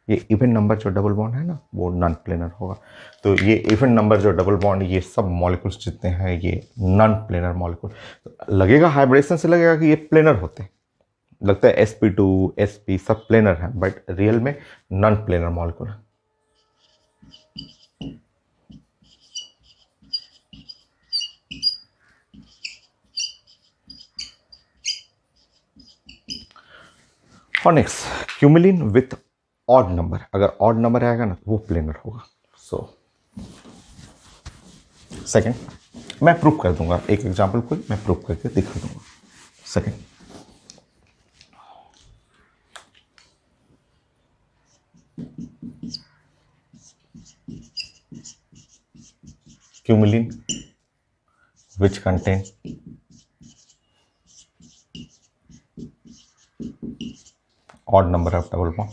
ये इवन नंबर जो डबल बॉन्ड है ना वो नॉन प्लेनर होगा। तो ये इवन नंबर जो डबल बॉन्ड, ये सब मॉलिक्यूल्स जितने हैं ये नॉन प्लेनर मॉलिक्यूल। तो लगेगा हाइब्रिडेशन से लगेगा कि ये प्लेनर होते हैं, लगता है sp2 sp सब प्लेनर है, बट रियल में नॉन प्लेनर मॉलिक्यूल है। और next cumulene with odd number, अगर ऑड नंबर आएगा ना तो वो प्लेनर होगा। सो सेकंड मैं प्रूव कर दूंगा, एक एग्जांपल को मैं प्रूव करके दिखा दूंगा। Second cumulene which contain odd number of double bond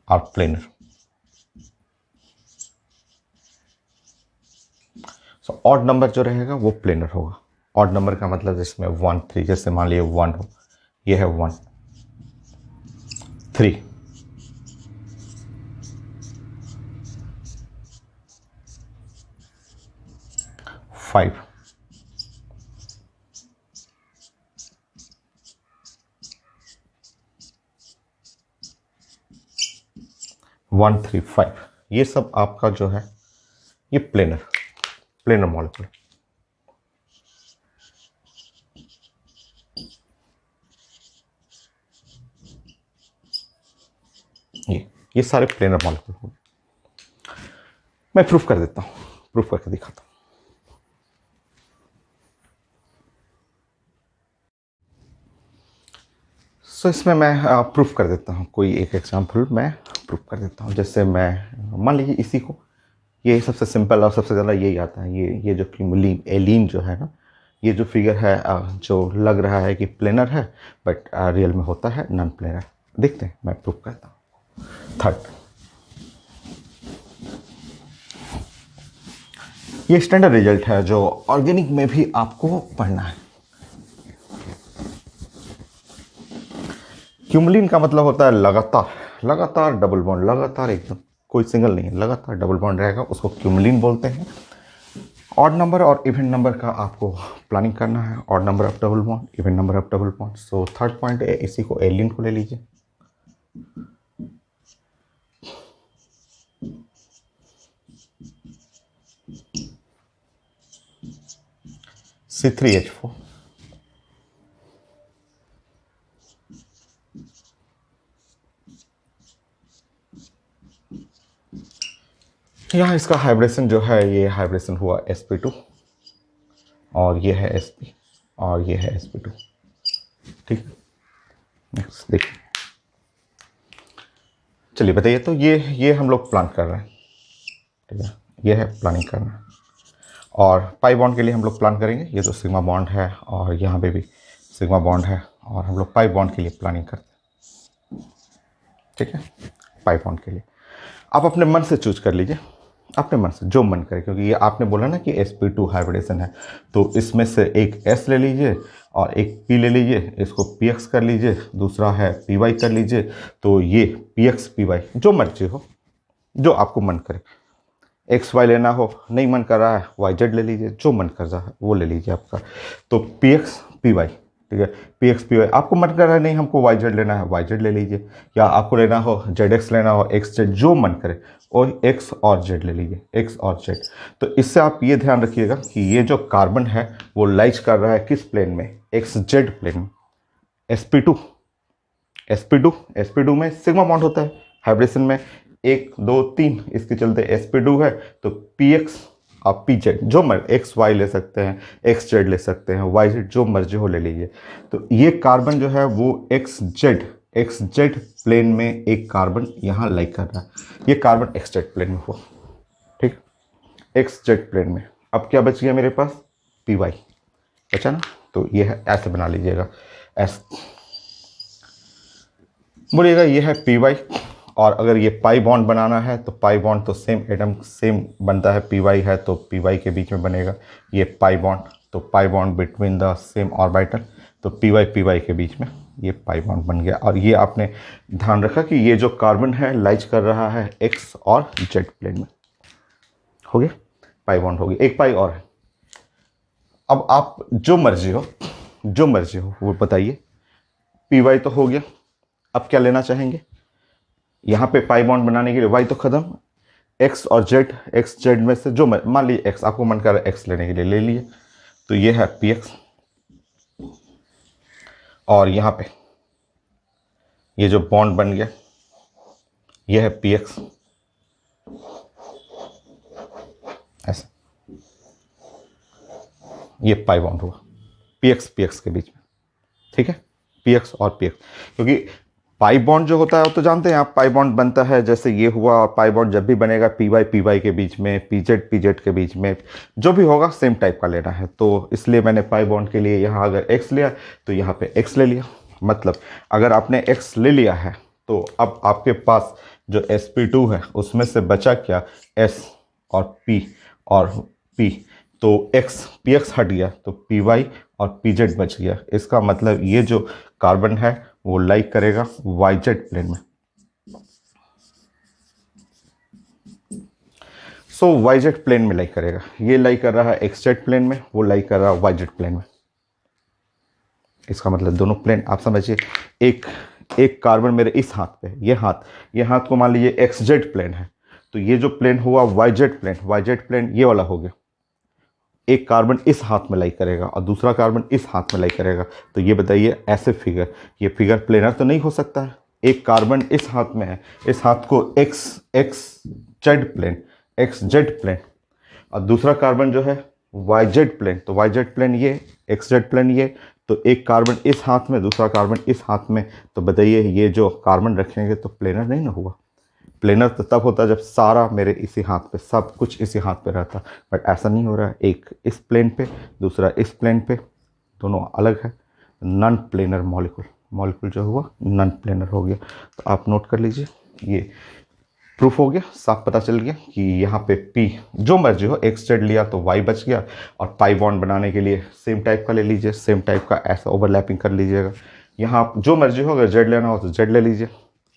are planar। So odd number जो रहेगा वो प्लेनर होगा। ऑड नंबर का मतलब जिसमें 1 3, जैसे मान लिया 1 हो, ये है 1 3 5 1 3 5, ये सब आपका जो है ये प्लेनर मॉलिक्यूल। ये सारे प्लेनर मॉलिक्यूल हो गए। मैं प्रूफ कर देता हूँ, प्रूफ करके दिखाता हूँ। सो इसमें मैं प्रूफ कर देता हूँ, कोई एक एग्जांपल मैं प्रूफ कर देता हूँ। जैसे मैं मान लीजिए इसी को, ये सबसे सिंपल और सबसे ज़्यादा यही आता है, ये जो क्यूमुलिन एलीन जो है ना, ये जो फिगर है जो लग रहा है कि प्लेनर है बट रियल में होता है नॉन प्लेनर। देखते हैं, मैं प्रूफ करता हूँ। थर्ड, ये स्टैंडर्ड रिजल्ट है जो ऑर्गेनिक में भी आपको पढ़ना है। क्यूमुलिन का मतलब होता है लगातार डबल बॉन्ड, लगातार एकदम कोई सिंगल नहीं है, लगातार डबल बॉन्ड रहेगा, उसको क्यूमुलिन बोलते हैं। ऑड नंबर और इवन नंबर का आपको प्लानिंग करना है, odd number of double bond, even number of double bond. So third point है, इसी को एलिन को ले लीजिए। C3H4, यहाँ इसका हाइब्रेशन जो है, ये हाइब्रेशन हुआ sp2 और ये है sp और ये है sp2। ठीक, नेक्स्ट देखिए, चलिए बताइए। तो ये हम लोग प्लान कर रहे हैं, ठीक है, ये है प्लानिंग करना। और पाई बॉन्ड के लिए हम लोग प्लान करेंगे, ये जो सिग्मा बॉन्ड है और यहाँ पे भी सिग्मा बॉन्ड है, और हम लोग पाई बॉन्ड के लिए प्लानिंग करते हैं। ठीक है, पाई बॉन्ड के लिए आप अपने मन से चूज कर लीजिए, अपने मन से जो मन करे, क्योंकि ये आपने बोला ना कि sp2 हाइब्रिडेशन है, तो इसमें से एक s ले लीजिए और एक p ले लीजिए, इसको px कर लीजिए, दूसरा है py कर लीजिए। तो ये px py जो मर्जी हो, जो आपको मन करे, एक्स वाई लेना हो, नहीं मन कर रहा है वाई जेड ले लीजिए, जो मन कर रहा है वो ले लीजिए आपका। तो पी एक्स पी वाई, ठीक है, पी एक्स पी वाई आपको मन कर रहा है, नहीं हमको वाई जेड लेना है, वाई जेड ले लीजिए, या आपको लेना हो जेड एक्स लेना हो, एक्स जेड, जो मन करे और एक्स और जेड ले लीजिए, एक्स और जेड। तो इससे आप ये ध्यान रखिएगा कि ये जो कार्बन है वो लाइज कर रहा है किस प्लेन में, एक्स जेड प्लेन में। sp2 sp2 में सिग्मा बॉन्ड होता है हाइब्रिडेशन में, 1 2 3, इसके चलते sp2 है। तो px और pz जो मर्जी, एक्स वाई ले सकते हैं, एक्स जेड ले सकते हैं, वाई जेड जो मर्जी हो ले लीजिए। तो ये कार्बन जो है वो एक्स जेड प्लेन में एक कार्बन यहाँ लाइक कर रहा है, ये कार्बन एक्स जेड प्लेन में हुआ, ठीक, एक्स जेड प्लेन में। अब क्या बच गया मेरे पास, पी वाई बचा ना। तो ये है, ऐसे बना लीजिएगा, ऐसे बोलिएगा, ये है पी वाई और अगर ये पाई बॉन्ड बनाना है तो पाई बॉन्ड तो सेम एटम सेम बनता है, पी वाई है तो पी वाई के बीच में बनेगा ये पाई बॉन्ड, तो pi bond between the same orbital, तो पी वाई के बीच में ये पाई बॉन्ड बन गया। और ये आपने ध्यान रखा कि ये जो कार्बन है लाइज कर रहा है एक्स और जेड प्लेन में, हो गया पाई बॉन्ड हो गया। एक पाई और है। अब आप जो मर्जी हो वो बताइए। पी वाई तो हो गया, अब क्या लेना चाहेंगे? यहाँ पे पाई बॉन्ड बनाने के लिए वाई तो खत्म, एक्स और जेड, एक्स जेड में से जो मान लीजिए एक्स, आपको मन कर रहा है एक्स लेने के लिए ले लिए, तो ये है पी एक्स। और यहाँ पे ये जो बॉन्ड बन गया ये है पी एक्स, ऐसा ये पाई बॉन्ड हुआ पी एक्स के बीच में, ठीक है, पी एक्स और पी एक्स। क्योंकि पाई बॉन्ड जो होता है वो तो जानते हैं आप, पाई बॉन्ड बनता है जैसे ये हुआ, और पाई बॉन्ड जब भी बनेगा पी वाई के बीच में, पी जेड के बीच में, जो भी होगा सेम टाइप का लेना है। तो इसलिए मैंने पाई बॉन्ड के लिए यहाँ अगर एक्स लिया तो यहाँ पे एक्स ले लिया। मतलब अगर आपने एक्स ले लिया है तो अब आपके पास जो sp2 है उसमें से बचा क्या, s और p, तो पी एक्स हट गया तो पी वाई और पी जेड बच गया। इसका मतलब ये जो कार्बन है वो लाइक करेगा वाई जेड प्लेन में। सो वाई जेड प्लेन में लाइक करेगा, ये लाइक कर रहा है एक्स जेड प्लेन में, वो लाइक कर रहा है वाई जेड प्लेन में। इसका मतलब दोनों प्लेन आप समझिए, एक कार्बन मेरे इस हाथ पे, ये हाथ को मान लीजिए एक्स जेड प्लेन है, तो ये जो प्लेन हुआ वाई जेड प्लेन ये वाला हो गया। एक कार्बन इस हाथ में लाइक करेगा और दूसरा कार्बन इस हाथ में लाइक करेगा, तो ये बताइए ऐसे फिगर, ये फिगर प्लेनर तो नहीं हो सकता है। एक कार्बन इस हाथ में है, इस हाथ को एक्स जेड प्लेन, और दूसरा कार्बन जो है वाई जेड प्लेन, तो वाई जेड प्लेन ये, एक्स जेड प्लेन ये, तो एक कार्बन इस हाथ में दूसरा कार्बन इस हाथ में, तो बताइए ये जो कार्बन रखेंगे तो प्लेनर नहीं ना हुआ। प्लेनर तो तब होता जब सारा मेरे इसी हाथ पे, सब कुछ इसी हाथ पे रहता, बट ऐसा नहीं हो रहा है। एक इस प्लेन पे, दूसरा इस प्लेन पे, दोनों अलग है। नॉन प्लेनर मॉलिक्यूल जो हुआ नॉन प्लेनर हो गया। तो आप नोट कर लीजिए, ये प्रूफ हो गया, साफ पता चल गया कि यहाँ पे P जो मर्जी हो, एक्स जेड लिया तो Y बच गया, और पाई बॉन्ड बनाने के लिए सेम टाइप का ले लीजिए, सेम टाइप का ऐसा ओवरलैपिंग कर लीजिएगा। यहाँ आप जो मर्जी हो, अगर जेड लेना हो तो जेड ले लीजिए,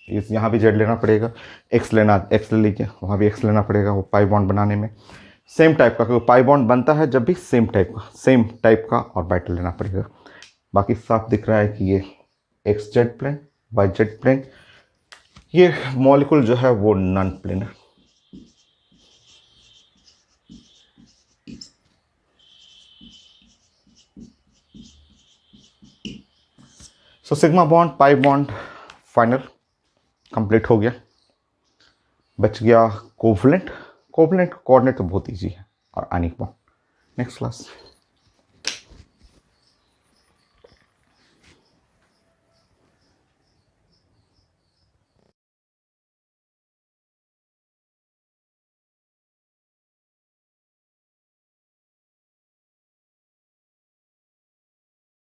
इस यहाँ भी जेड लेना पड़ेगा, एक्स लेना एक्स ले लीजिए, वहाँ भी एक्स लेना पड़ेगा वो पाई बॉन्ड बनाने में। सेम टाइप का, क्योंकि पाई बॉन्ड बनता है जब भी सेम टाइप का ऑर्बिटल लेना पड़ेगा। बाकी साफ दिख रहा है कि ये X Z plane, Y Z plane, ये मॉलिक्यूल जो है वो non planar. So sigma bond pi bond final complete हो गया। बच गया कोवलेंट कोऑर्डिनेट तो बहुत ईजी है, और आनिक बॉन्ड। Next class.